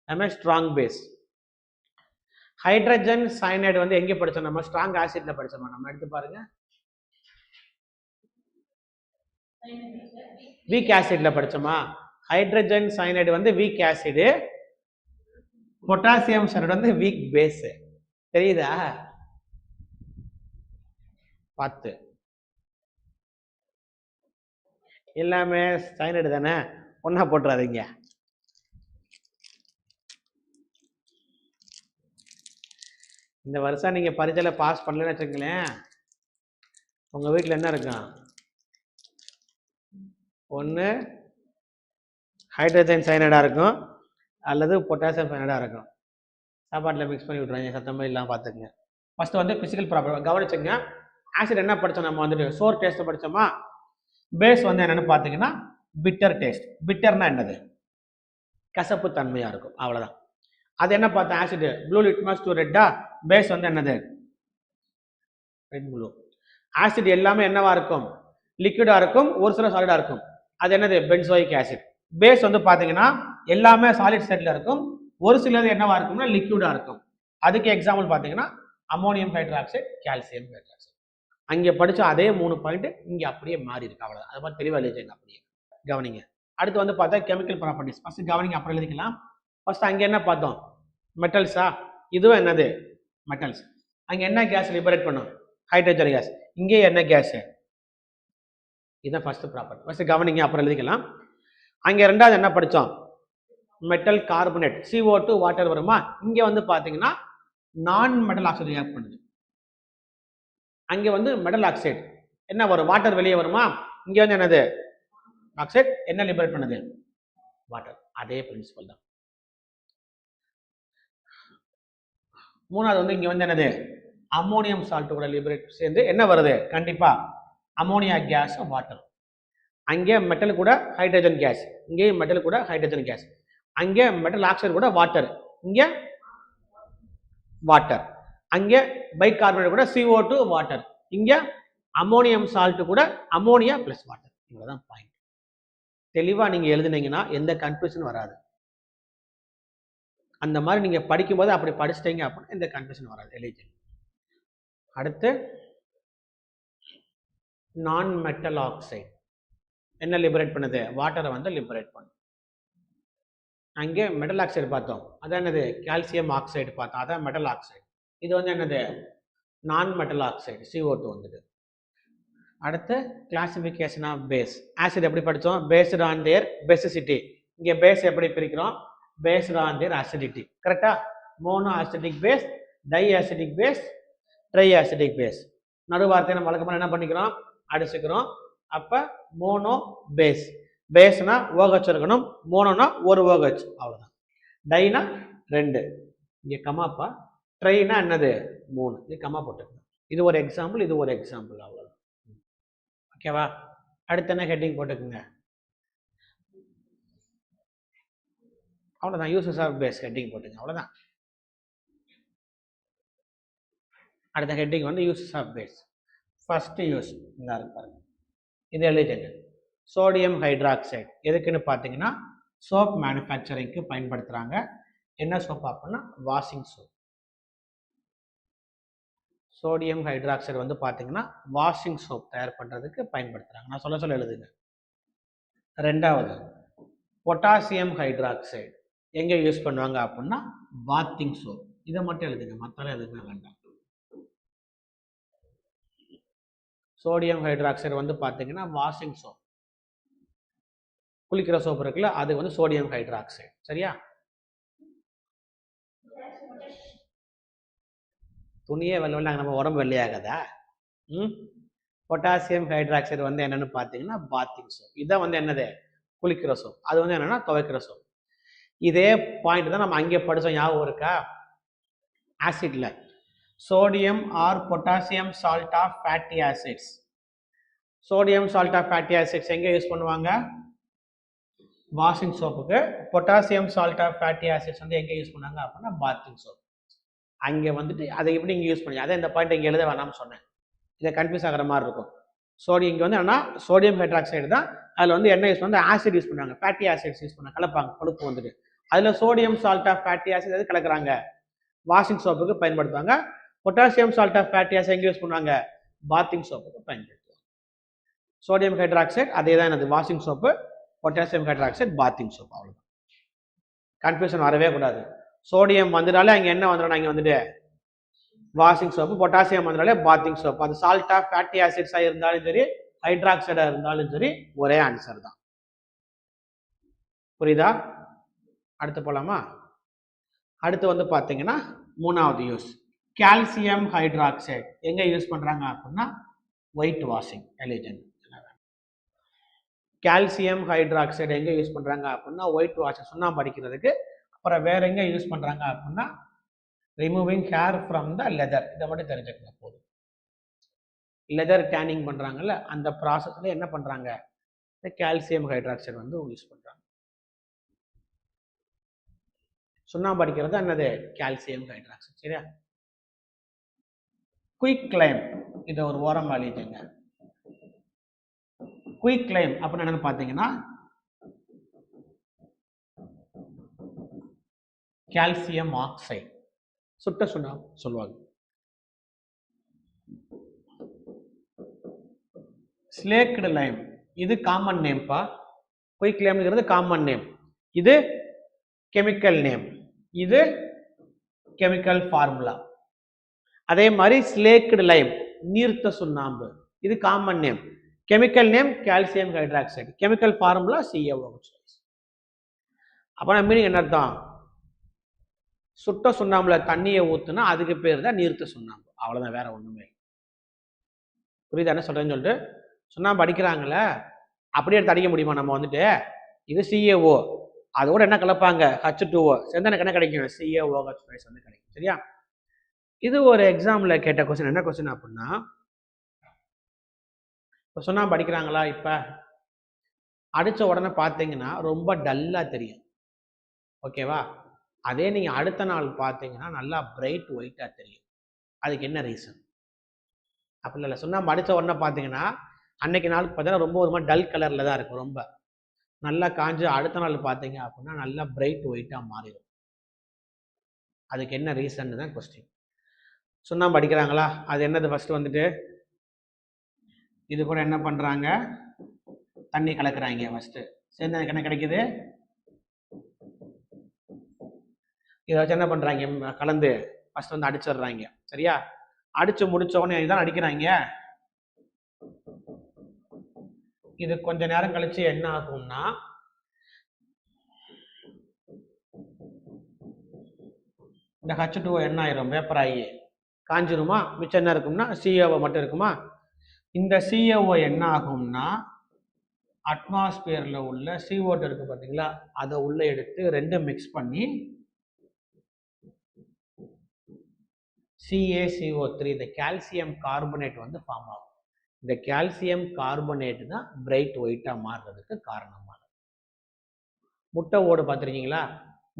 எல்லாமே ஸ்ட்ராங் பேஸ். ஹைட்ரஜன் சயனைடு வந்து எங்கே படிச்சோம், நம்ம ஸ்ட்ராங் ஆசிட்ல படிச்சோமா, நம்ம எடுத்து பாருங்க, வீக் ஆசிட்ல படிச்சோமா. ஹைட்ரஜன் சயனைடு வந்து வீக் ஆசிடு, பொட்டாசியம் சயனைடு வந்து வீக் பேஸ். தெரியுதா, 10 எல்லாமே சயனைடு தானே, ஒன்னா போட்டுறாதீங்க. இந்த வருஷம் நீங்க பரீட்சையில பாஸ் பண்ணலன்னு வச்சுங்களேன், உங்க வீட்டில் என்ன இருக்கும், ஒன்று ஹைட்ரஜன் சயனைடா இருக்கும், அல்லது பொட்டாசியம் சயனைடா இருக்கும். சாப்பாட்டில் மிக்ஸ் பண்ணி விட்ருவாங்க, சத்தமாக இல்லாமல் பார்த்துக்குங்க. ஃபர்ஸ்ட் வந்து பிசிக்கல் ப்ராப்ளம் கவனிச்சுங்க. ஆசிட் என்ன படித்தோம், நம்ம வந்துட்டு சோர் டேஸ்ட் படித்தோமா. பேஸ் வந்து என்னன்னு பார்த்தீங்கன்னா பிட்டர் டேஸ்ட். பிட்டர்னா என்னது, கசப்பு தன்மையாக இருக்கும், அவ்வளோதான். அது என்ன பார்த்தோம், ஆசிட் ப்ளூ லிட்மஸ் டூ ரெட்டா, பேஸ் வந்து என்னது ரெட் ப்ளூ. ஆசிட் எல்லாமே என்னவா இருக்கும், லிக்விடா இருக்கும், ஒரு சில சாலிடா இருக்கும். அது என்னது பென்சோயிக் ஆசிட். பேஸ் வந்து பார்த்தீங்கன்னா எல்லாமே சாலிட் ஸ்டேட்ல இருக்கும், ஒரு சிலது என்னவா இருக்கும்னா லிக்விடா இருக்கும். அதுக்கு எக்ஸாம்பிள் பார்த்தீங்கன்னா அமோனியம் ஹைட்ராக்சைடு, கால்சியம் ஹைட்ராக்சைடு. அங்கே படிச்ச அதே 3 பாயிண்ட் இங்கே அப்படியே மாறி இருக்கு, அவ்வளோதான். அது மாதிரி தெளிவாக எழுதிங்க, அப்படியே கவனிங்க. அடுத்து வந்து பார்த்தா கெமிக்கல் ப்ராப்பர்ட்டிஸ். ஃபர்ஸ்ட் கவனிங்க, அப்புறம் எழுதிக்கலாம். ஃபர்ஸ்ட் அங்கே என்ன பார்த்தோம், மெட்டல்ஸா, இதுவும் என்னது மெட்டல்ஸ். அங்கே என்ன கேஸ் லிபரேட் பண்ணும், ஹைட்ரஜன் கேஸ். இங்கே என்ன கேஸ், இதுதான் ஃபர்ஸ்ட் ப்ராப்பர்ட்டி. ஃபர்ஸ்ட் கவனிங்க, அப்புறம் எழுதிக்கலாம். அங்கே ரெண்டாவது என்ன படித்தோம், மெட்டல் கார்பனேட் CO2 வாட்டர் வருமா, இங்க வந்து பாத்தீங்கன்னா நான் மெட்டல் ஆக்சைடு ரியாக்ட் பண்ணுது. அங்க வந்து மெட்டல் ஆக்சைடு என்ன வரும், வாட்டர் வெளியே வருமா, இங்க வந்து என்னது ஆக்சைடு என்ன லிபரேட் பண்ணுது, வாட்டர். அதே பிரின்சிபல் தான். மூணாவது வந்து இங்க வந்து என்னது அமோனியம் சால்ட் கூட லிபரேட் சேர்ந்து என்ன வருது, கண்டிப்பா அமோனியா கேஸ் வாட்டர். அங்கே மெட்டல் கூட ஹைட்ரஜன் கேஸ், இங்கே மெட்டல் கூட ஹைட்ரஜன் கேஸ், அங்கே மெட்டல் ஆக்சைடு கூட வாட்டர், இங்கே வாட்டர், அங்கே பைகார்பனேட் கூட CO2 வாட்டர், இங்கே அமோனியம் சால்ட் கூட அமோனியா பிளஸ் வாட்டர். இவ்வளவுதான் பாயிண்ட். தெளிவா நீங்க எழுதுனீங்கன்னா எந்த கன்ஃபியூஷன் வராது. அந்த மாதிரி நீங்க படிக்கும்போது அப்படி படிச்சிட்டீங்க அப்படின்னா எந்த கன்ஃபியூஷன் வராது. எழுதி. அடுத்து நான் மெட்டல் ஆக்சைடு என்ன லிபரேட் பண்ணுது, வாட்டரை வந்து லிபரேட் பண்ணும். அங்கே மெட்டல் ஆக்சைடு பார்த்தோம், அதான் என்னது கால்சியம் ஆக்சைடு பார்த்தோம், அதான் மெட்டல் ஆக்சைடு. இது வந்து என்னது நான் மெட்டல் ஆக்சைடு CO2 வந்துது. அடுத்து கிளாசிஃபிகேஷன் ஆஃப் பேஸ். ஆசிட் எப்படி படித்தோம், பேஸ்டு ஆன் தேர் பேசிசிட்டி. இங்கே பேஸ் எப்படி பிரிக்கிறோம், பேஸ்டு ஆன் தேர் அசிடிட்டி. கரெக்டா, mono acidic base, di acidic base, tri acidic base. நடுவார்த்தை நம்ம வழக்கமாக என்ன பண்ணிக்கிறோம், அடிச்சுக்கிறோம். அப்போ மோனோ பேஸ், பேஸ்னா OH இருக்கணும், மோனோனா ஒரு OH, அவ்வளோதான். டைனா 2, இங்கே கமாப்பா. ட்ரைனா என்னது 3, இது கமா போட்டுக்கணும். இது ஒரு எக்ஸாம்பிள், இது ஒரு எக்ஸாம்பிள், அவ்வளோதான். ஓகேவா. அடுத்து என்ன ஹெட்டிங் போட்டுக்குங்க, அவ்வளோதான். யூசஸ் ஆஃப் பேஸ் ஹெட்டிங் போட்டுங்க, அவ்வளோதான். அடுத்த ஹெட்டிங் வந்து uses of base. First use இந்த பாருங்க, இது எழுதிட்டேங்க. சோடியம் ஹைட்ராக்சைடு எதுக்குன்னு பார்த்தீங்கன்னா சோப் மேனுஃபேக்சரிங்க்கு பயன்படுத்துகிறாங்க. என்ன சோப் அப்படின்னா வாஷிங் சோப். சோடியம் ஹைட்ராக்சைடு வந்து பார்த்தீங்கன்னா வாஷிங் சோப் தயார் பண்ணுறதுக்கு பயன்படுத்துகிறாங்க. நான் சொல்ல எழுதுங்க. ரெண்டாவது பொட்டாசியம் ஹைட்ராக்சைடு எங்கே யூஸ் பண்ணுவாங்க அப்படின்னா பாத்திங் சோப். இதை மட்டும் எழுதுங்க, மற்றெல்லாம் எழுதுங்க வேண்டாம். சோடியம் ஹைட்ராக்சைடு வந்து பார்த்தீங்கன்னா வாஷிங் சோப், குளிக்கிற சோப்பு இருக்குல்ல, அது வந்து சோடியம் ஹைட்ராக்சைடு. சரியா, துணியே வெள்ளை, நம்ம உடம்பு வெள்ளையாகதா. பொட்டாசியம் ஹைட்ராக்சைடு வந்து என்னன்னு பார்த்தீங்கன்னா பாத்திங் சோப். இதான் வந்து என்னது குளிக்கிற சோப், அது வந்து என்னன்னா துவைக்கிற சோப். இதே பாயிண்ட் தான் நம்ம அங்கே படித்தோம், ஞாபகம் இருக்கா, ஆசிட்ல sodium or potassium salt of fatty acids. Sodium salt of fatty acids எங்கே யூஸ் பண்ணுவாங்க, வாஷிங் சோப்புக்கு. Potassium salt of fatty acids வந்து எங்கே யூஸ் பண்ணாங்க அப்படின்னா பாத்திங் சோப். அங்கே வந்துட்டு அதை எப்படி இங்கே யூஸ் பண்ணி, அதை இந்த பாயிண்ட் இங்கே எழுத வேணாம்னு சொன்னேன், இதை கன்ஃபியூஸ் ஆகிற மாதிரி இருக்கும். சோடியம் இங்கே வந்து என்னன்னா சோடியம் ஹைட்ராக்சைடு தான், அதில் வந்து என்ன யூஸ் பண்ணாங்க, ஆசிட் யூஸ் பண்ணாங்க, ஃபேட்டி ஆசிட்ஸ் யூஸ் பண்ணாங்க, கலப்பாங்க, கொழுப்பு வந்துட்டு. அதில் sodium salt of fatty acid எது கலக்குறாங்க, வாஷிங் சோப்புக்கு பயன்படுத்துவாங்க. Potassium salt of fatty acid எங்கே யூஸ் பண்ணுவாங்க, பாத்திங் சோப்புக்கு பயன்படுத்துவாங்க. சோடியம் ஹைட்ராக்சைடு அதே தான் என்னது washing soap, potassium hydroxide bathing soap. அவ்வளோதான், கன்ஃபியூஷன் வரவே கூடாது. சோடியம் வந்துட்டாலே அங்கே என்ன வந்துடும், அங்கே வந்துட்டு வாஷிங் சோப்பு, பொட்டாசியம் வந்துட்டாலே பாத்திங் சோப். அது சால்ட் ஆஃப் ஃபேட்டி ஆசிட்ஸாக இருந்தாலும் சரி, ஹைட்ராக்சைடாக இருந்தாலும் சரி, ஒரே ஆன்சர் தான். புரியுதா. அடுத்து போலாமா. அடுத்து வந்து பார்த்தீங்கன்னா மூணாவது யூஸ் கால்சியம் ஹைட்ராக்சைடு எங்கே யூஸ் பண்ணுறாங்க அப்படின்னா ஒயிட் வாஷிங் எலிஜென்ட். கால்சியம் ஹைட்ராக்சைடு எங்கே யூஸ் பண்ணுறாங்க அப்படின்னா ஒயிட் வாஷிங், சுண்ணாம்பு அடிக்கிறதுக்கு. அப்புறம் வேற எங்கே யூஸ் பண்ணுறாங்க அப்படின்னா removing hair from the leather. இதை மட்டும் தெரிஞ்சுக்கணும் போதும். லெதர் டேனிங் பண்ணுறாங்கல்ல, அந்த ப்ராசஸில் என்ன பண்ணுறாங்க, இந்த கால்சியம் ஹைட்ராக்சைடு வந்து யூஸ் பண்ணுறாங்க. சுண்ணாம்பு அடிக்கிறது என்னது கால்சியம் ஹைட்ராக்சைடு. சரியா. குயிக் கிளைம் இதை ஒரு ஓரம் அழிச்சுங்க. குயிக் கிளைம் அப்படின்னு என்னன்னு பார்த்தீங்கன்னா கால்சியம் ஆக்சைடு, சுட்ட சுண்ணாம்பு சொல்லுவாங்க. ஸ்லேக்டு லைம் இது காமன் நேம்பா. குயிக் லைம்ங்கிறது காமன் நேம், இது கெமிக்கல் நேம், இது கெமிக்கல் ஃபார்முலா. அதே மாதிரி ஸ்லேக்டு லைம் நீர்த்த சுண்ணாம்பு, இது common name, chemical name calcium hydroxide, chemical formula CaOH. அப்போ மீனிங் என்ன அர்த்தம்? சுட்ட சுண்ணாம்புல தண்ணியை ஊற்றுனா அதுக்கு பேர் தான் நீர்த்த சுண்ணாம்பு. அவ்வளோதான், வேற ஒன்றுமே இல்லை. புரியுதா என்ன சொல்கிறேன்னு சொல்லிட்டு? சுண்ணாம்பு அடிக்கிறாங்கள, அப்படியே எடுத்து அடிக்க முடியுமா? நம்ம வந்துட்டு இது CaO, அதோட என்ன கலப்பாங்க? H2O சேர்ந்து எனக்கு என்ன கிடைக்கும்? CaOH வந்து கிடைக்கும். சரியா? இது ஒரு எக்ஸாம்ல கேட்ட கொஸ்டின். என்ன கொஸ்டின் அப்படின்னா, இப்போ சுண்ணாம்பு அடிக்கிறாங்களா, இப்போ அடித்த உடனே பார்த்தீங்கன்னா ரொம்ப டல்லாக தெரியும். ஓகேவா? அதே நீங்கள் அடுத்த நாள் பார்த்தீங்கன்னா நல்லா பிரைட் ஒயிட்டாக தெரியும். அதுக்கு என்ன ரீசன்? அப்படி இல்லை, சுண்ணாம்பு அடித்த உடனே பார்த்தீங்கன்னா அன்னைக்கு நாளுக்கு பார்த்தீங்கன்னா ரொம்ப ஒரு மாதிரி டல் கலரில் தான் இருக்கும். ரொம்ப நல்லா காஞ்சு அடுத்த நாள் பார்த்தீங்க அப்படின்னா நல்லா பிரைட் ஒயிட்டாக மாறிடும். அதுக்கு என்ன ரீசன் தான் கொஸ்டின். சுண்ணாம்பு அடிக்கிறாங்களா, அது என்னது? ஃபர்ஸ்ட் வந்துட்டு இது கூட என்ன பண்ணுறாங்க? தண்ணி கலக்குறாங்க. ஃபர்ஸ்ட்டு சேர்ந்து எனக்கு என்ன கிடைக்குது? இதை வச்சு என்ன பண்ணுறாங்க? கலந்து ஃபர்ஸ்ட் வந்து அடிச்சிடுறாங்க. சரியா? அடிச்சு முடிச்ச உடனே இதுதான் அடிக்கிறாங்க. இது கொஞ்ச நேரம் கழிச்சு என்ன ஆகும்னா, இந்த H2O என்ன ஆயிரும்? வேப்பர் ஆகி காஞ்சிருமா? மிச்சம் என்ன இருக்கும்னா CaO மட்டும் இருக்குமா? இந்த CaO என்ன ஆகும்னா அட்மாஸ்பியர்ல உள்ள CO2 இருக்கு பார்த்தீங்களா, அதை உள்ள எடுத்து ரெண்டும் மிக்ஸ் பண்ணி CaCO3 இந்த கால்சியம் கார்பனேட் வந்து ஃபார்ம் ஆகும். இந்த கால்சியம் கார்பனேட் தான் பிரைட் ஒயிட்டா மாறுறதுக்கு காரணமானது. முட்டை ஓடு பார்த்துருக்கீங்களா?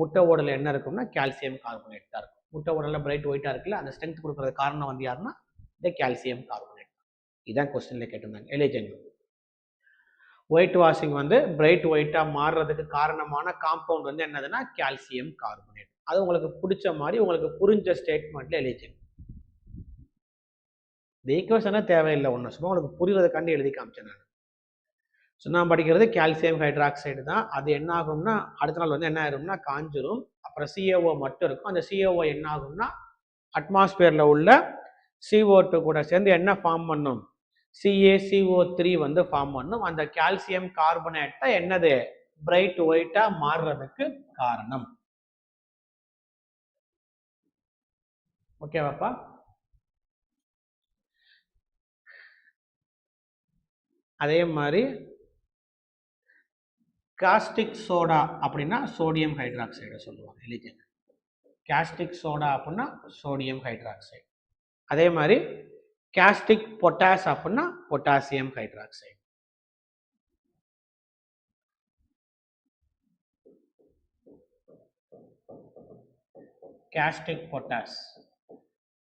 முட்டை ஓடுல என்ன இருக்கும்னா கால்சியம் கார்பனேட் தான் இருக்கும். முட்டை ஓடுல பிரைட் ஒயிட்டா இருக்குல்ல, அந்த ஸ்ட்ரென்த் கொடுக்கறது காரணம் வந்து யாருன்னா இந்த கால்சியம் கார்பனேட். இதான் கொஸ்டின்ல கேட்டிருந்தாங்க. எலிஜென்ட் ஒயிட் வாஷிங் வந்து பிரைட் ஒயிட்டா மாறுறதுக்கு காரணமான காம்பவுண்ட் வந்து என்னதுன்னா கால்சியம் கார்பனேட். அது உங்களுக்கு பிடிச்ச மாதிரி உங்களுக்கு புரிஞ்ச ஸ்டேட்மெண்ட்ல எழுதிங்க. இந்த ஈக்குவேஷனே தேவையில்லை, ஒன்று சும்மா உங்களுக்கு புரிவதற்காண்டி எழுதி காமிச்சேன் நான். சுண்ணாம்பு அடிக்கிறது கால்சியம் ஹைட்ராக்சைடு தான். அது என்ன ஆகும்னா அடுத்த நாள் வந்து என்ன ஆயிரும்னா காஞ்சிரும். அப்புறம் CaO மட்டும் இருக்கும். அந்த CaO என்ன ஆகும்னா அட்மாஸ்பியர்ல உள்ள CO2 கூட சேர்ந்து என்ன ஃபார்ம் பண்ணும்? CaCO3 வந்து ஃபார்ம் பண்ணும். அந்த கால்சியம் கார்பனேட் தான் என்னது? பிரைட் ஒயிட்டா மாறுறதுக்கு காரணம். ஓகேவாப்பா? அதே மாதிரி காஸ்டிக் சோடா அப்படின்னா சோடியம் ஹைட்ராக்சைடை சொல்லுவாங்க. எலிஜென்ட் காஸ்டிக் சோடா அப்படின்னா சோடியம் ஹைட்ராக்சைடு. அதே மாதிரி காஸ்டிக் பொட்டாஸ் அப்படின்னா பொட்டாசியம் ஹைட்ராக்சைடு. காஸ்டிக் பொட்டாஸ்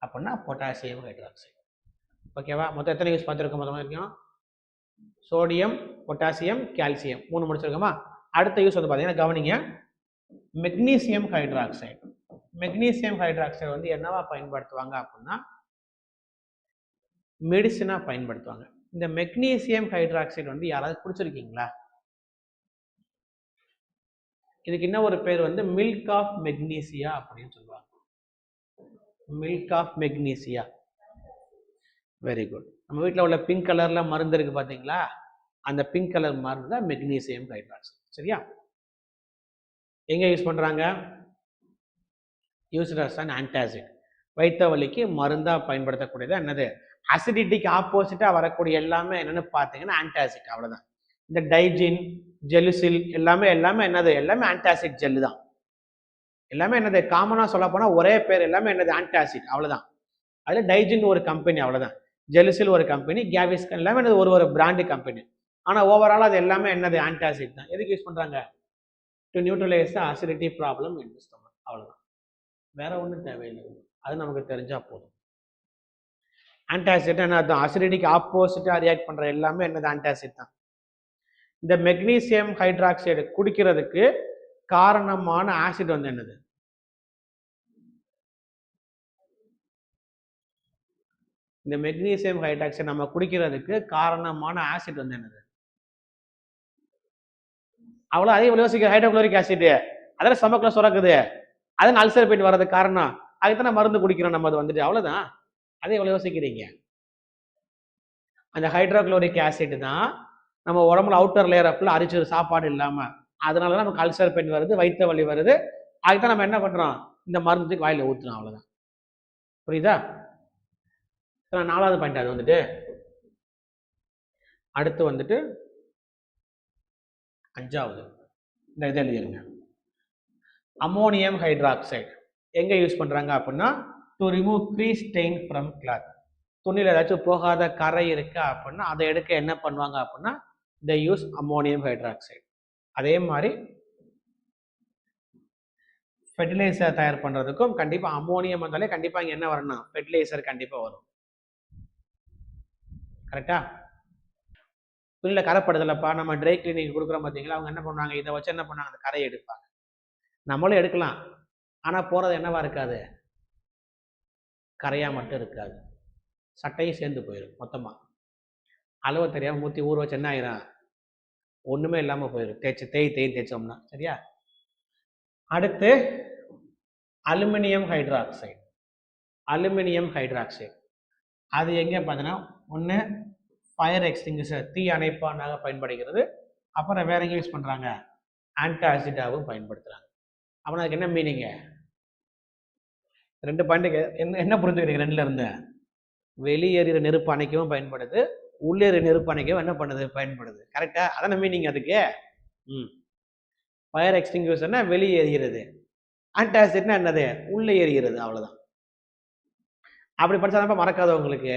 அப்படின்னா பொட்டாசியம் ஹைட்ராக்சைடு. ஓகேவா? மொத்தம் எத்தனை யூஸ் பார்த்துருக்கோம்? மொத்தமாக இருக்கும் சோடியம், பொட்டாசியம், கால்சியம் 3 முடிச்சிருக்கோமா? அடுத்த யூஸ் வந்து பார்த்தீங்கன்னா கவனிங்க, மெக்னீசியம் ஹைட்ராக்சைடு. மெக்னீசியம் ஹைட்ராக்சைடு வந்து என்னவா பயன்படுத்துவாங்க அப்படின்னா மெடிசினா பயன்படுத்துவாங்க. இந்த மெக்னீசியம் ஹைட்ராக்சைடு வந்து யாராவது குடிச்சிருக்கீங்களா? இதுக்கு என்ன ஒரு பேர் வந்து மில்க் ஆஃப் மெக்னீசியா அப்படின்னு சொல்லுவாங்க. Milk of magnesia. Very good. நம்ம வீட்டில் உள்ள பிங்க் கலர்ல மருந்து இருக்கு பார்த்தீங்களா, அந்த பிங்க் கலர் மருந்து தான் மெக்னீசியம் ஹைட்ராக்சைடு. சரியா? எங்க யூஸ் பண்றாங்க? Used as an antacid. வைத்த வலிக்கு மருந்தா பயன்படுத்தக்கூடியது என்னது? அசிடிட்டிக்கு ஆப்போசிட்டா வரக்கூடிய எல்லாமே என்னன்னு பார்த்தீங்கன்னா ஆன்டாசிட். அவ்வளவுதான். இந்த டைஜின், ஜெலுசில் எல்லாமே என்னது? எல்லாமே ஆன்டாசிட் ஜெல் தான். எல்லாமே என்னது? காமனா சொல்ல போனா ஒரே பேர், எல்லாமே என்னது? ஆன்டாசிட். அவ்வளவுதான். அதுல டைஜின் ஒரு கம்பெனி, அவ்வளவுதான். ஜெலுசில் ஒரு கம்பெனி, கேவிஸ்கன் எல்லாமே என்னது? ஒரு பிராண்டு கம்பெனி. ஆனா ஓவரால் அது எல்லாமே என்னது? ஆன்டாசிட் தான். எதுக்கு யூஸ் பண்றாங்க? To neutralise the acidity problem in the stomach. அவ்வளவுதான், வேற ஒன்றும் தேவையில்லை. அது நமக்கு தெரிஞ்சா போதும். ஆன்டாசிட் என்ன அர்த்தம்? அசிடிட்டிக்கு ஆப்போசிட்டா ரியாக்ட் பண்ற எல்லாமே என்னது? ஆன்டாசிட் தான். இந்த மெக்னீசியம் ஹைட்ராக்சைடு குடிக்கிறதுக்கு காரணமான ஆசிட் வந்து என்னது? இந்த மெக்னீசியம் ஹைட்ராக்சைடு நம்ம குடிக்கிறதுக்கு காரணமான ஆசிட் வந்து என்னது? அவ்வளோ அதே யோசிக்கிற ஹைட்ரோகுளோரிக் ஆசிட் அதெல்லாம் ஸ்டொமக்ல சுரக்குது, அதன் அல்சர் போயிட்டு வர்றதுக்கு காரணம் அதுக்குத்தானே மருந்து குடிக்கிறோம் நம்ம. அது வந்துட்டு அவ்வளோதான். அதே எவ்வளோ யோசிக்கிறீங்க? அந்த ஹைட்ரோகுளோரிக் ஆசிட் தான் நம்ம உடம்புல அவுட்டர் லேயர் அப்பில் அரிச்சு சாப்பாடு இல்லாமல் அதனால தான் நமக்கு அல்சர் பெயின் வருது, வயிற்று வலி வருது. அதுதான் நம்ம என்ன பண்ணுறோம், இந்த மருந்துக்கு வாயில் ஊற்றுறோம், அவ்வளோதான். புரியுதா? 4வது பாயிண்ட் அது வந்துட்டு. அடுத்து வந்துட்டு 5வது இந்த இதை எழுதிருங்க. அமோனியம் ஹைட்ராக்சைடு எங்கே யூஸ் பண்ணுறாங்க அப்படின்னா, to remove grease stain from cloth. துணியில் ஏதாச்சும் போகாத கரை இருக்கா அப்படின்னா அதை எடுக்க என்ன பண்ணுவாங்க அப்படின்னா, they யூஸ் அமோனியம் ஹைட்ராக்சைடு. அதே மாதிரி ஃபெர்டிலைசர் தயார் பண்ணுறதுக்கும் கண்டிப்பாக அமோனியம் வந்தாலே கண்டிப்பாக இங்கே என்ன வரணும், ஃபெர்டிலைசர் கண்டிப்பாக வரும். கரெக்டா? துணியில் கரைப்படுதலப்பா, நம்ம ட்ரை கிளீனிங் கொடுக்குறோம் பார்த்தீங்களா, அவங்க என்ன பண்ணுவாங்க, இதை வச்சு என்ன பண்ணாங்க, அந்த கரையை எடுப்பாங்க. நம்மளும் எடுக்கலாம், ஆனால் போகிறது என்னவா இருக்காது, கரையாக மட்டும் இருக்காது, சட்டையும் சேர்ந்து போயிடும் மொத்தமாக. அளவு தெரியாமல் ஊற்றி ஊற வச்சு என்ன ஆயிரும், ஒன்றுமே இல்லாமல் போயிடும், தேய்ச்சோம்னா. சரியா? அடுத்து அலுமினியம் ஹைட்ராக்சைடு. அலுமினியம் ஹைட்ராக்சைடு அது எங்கே பார்த்தீங்கன்னா, ஒன்று ஃபயர் எக்ஸ்டிங்விஷர், தீ அணைப்பானாக பயன்படுகிறது. அப்புறம் வேற எங்கே யூஸ் பண்ணுறாங்க, ஆன்டாசிடாவும் பயன்படுத்துகிறாங்க. அப்புறம் அதுக்கு என்ன மீனிங்க, 2 பாயிண்ட்டுக்கு என்ன புரிஞ்சுக்கிறீங்க? 2ல இருந்து வெளியேறிற நெருப்பு அணைக்கவும் பயன்படுது, உள்ளேற நெருப்பு அணைக்கவும் என்ன பண்ணுது, பயன்படுது. கரெக்டா? அதான மீனிங் அதுக்கு. ஃபயர் எக்ஸ்டிங்விஷர்னா வெளியேறுகிறது, ஆன்டாசிட்னா என்னது, உள்ளே ஏறுகிறது, அவ்வளோதான். அப்படி படிச்சாதான் மறக்காத உங்களுக்கு,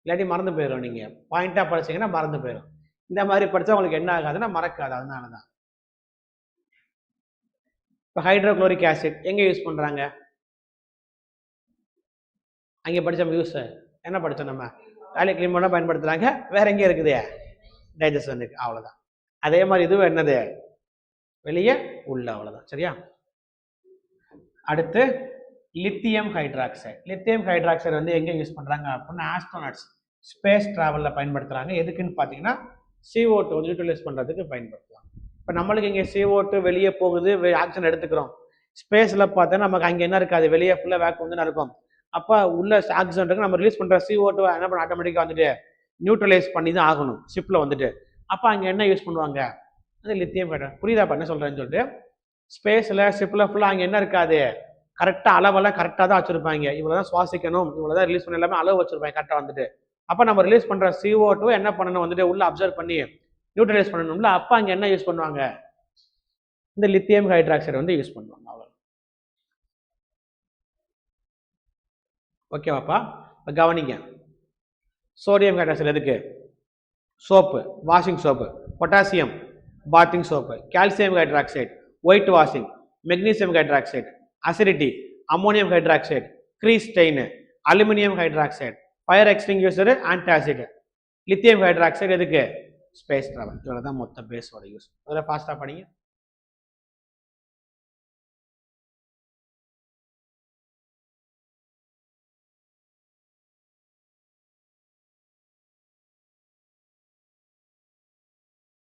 இல்லாட்டி மறந்து போயிடும். நீங்கள் பாயிண்டாக படிச்சீங்கன்னா மறந்து போயிடும். இந்த மாதிரி படித்தா உங்களுக்கு என்ன ஆகாதுன்னா மறக்காது. அதனால தான். இப்போ ஹைட்ரோக்ளோரிக் ஆசிட் எங்கே யூஸ் பண்ணுறாங்க, அங்கே படித்த யூஸ் என்ன படித்தோம், நம்ம டாய்லெட் க்ளீன் பண்ண பயன்படுத்துகிறாங்க. வேற எங்கே இருக்குது, டைஜஷனுக்கு, அவ்வளோதான். அதே மாதிரி இதுவும் என்னது, வெளியே உள்ள, அவ்வளோதான். சரியா? அடுத்து லித்தியம் ஹைட்ராக்சைடு. லித்தியம் ஹைட்ராக்சைடு வந்து எங்கே யூஸ் பண்ணுறாங்க அப்படின்னா, ஆஸ்ட்ரோநாட்ஸ் ஸ்பேஸ் ட்ராவலில் பயன்படுத்துகிறாங்க. எதுக்குன்னு பார்த்தீங்கன்னா, CO2 வந்து யூட்டிலைஸ் பண்ணுறதுக்கு பயன்படுத்துவாங்க. இப்போ நம்மளுக்கு இங்கே CO2 வெளியே போகுது, ஆக்சிஜன் எடுத்துக்கிறோம். ஸ்பேஸில் பார்த்தா நமக்கு அங்கே என்ன இருக்காது, வெளியே ஃபுல்லாக வேக்கம் வந்து இருக்கும். அப்போ உள்ள ஆக்சிஜன் இருக்கு, நம்ம ரிலீஸ் பண்ணுற CO2 என்ன பண்ண ஆட்டோமேட்டிக்காக வந்துட்டு நியூட்ரலைஸ் பண்ணி தான் ஆகணும் ஷிப்பில் வந்துட்டு. அப்போ அங்கே என்ன யூஸ் பண்ணுவாங்க, அது லித்தியம் ஹைட்ராக்சைடு. புரியுதா என்ன சொல்கிறேன்னு சொல்லிட்டு, ஸ்பேஸில் ஷிப்பில் ஃபுல்லாக அங்கே என்ன இருக்காது, கரெக்டாக அளவெல்லாம் கரெக்டாக தான் வச்சுருப்பாங்க. இவ்வளோ தான் சுவாசிக்கணும், இவ்வளோ தான் ரிலீஸ் பண்ண, எல்லாமே அளவு வச்சுருப்பாங்க கரெக்டாக வந்துட்டு. அப்போ நம்ம ரிலீஸ் பண்ணுற CO2 என்ன பண்ணணும் வந்துட்டு உள்ள அப்சர்வ் பண்ணி நியூட்ரலைஸ் பண்ணணும்ல. அப்போ அங்கே என்ன யூஸ் பண்ணுவாங்க, இந்த லித்தியம் ஹைட்ராக்சைடு வந்து யூஸ் பண்ணுவாங்க. அவ்வளோ. ஓகேவாப்பா? இப்போ கவனிங்க, சோடியம் ஹைட்ராக்சைடு எதுக்கு, soap, washing soap. Potassium bathing soap. Calcium hydroxide white washing. Magnesium hydroxide acidity. Ammonium hydroxide grease stain. Aluminium hydroxide fire extinguisher, antacid. Lithium hydroxide எதுக்கு, ஸ்பேஸ் ட்ராவல். இவ்வளோ தான் மொத்த பேஸோட யூஸ். அதில் ஃபாஸ்ட்டாக படிங்க.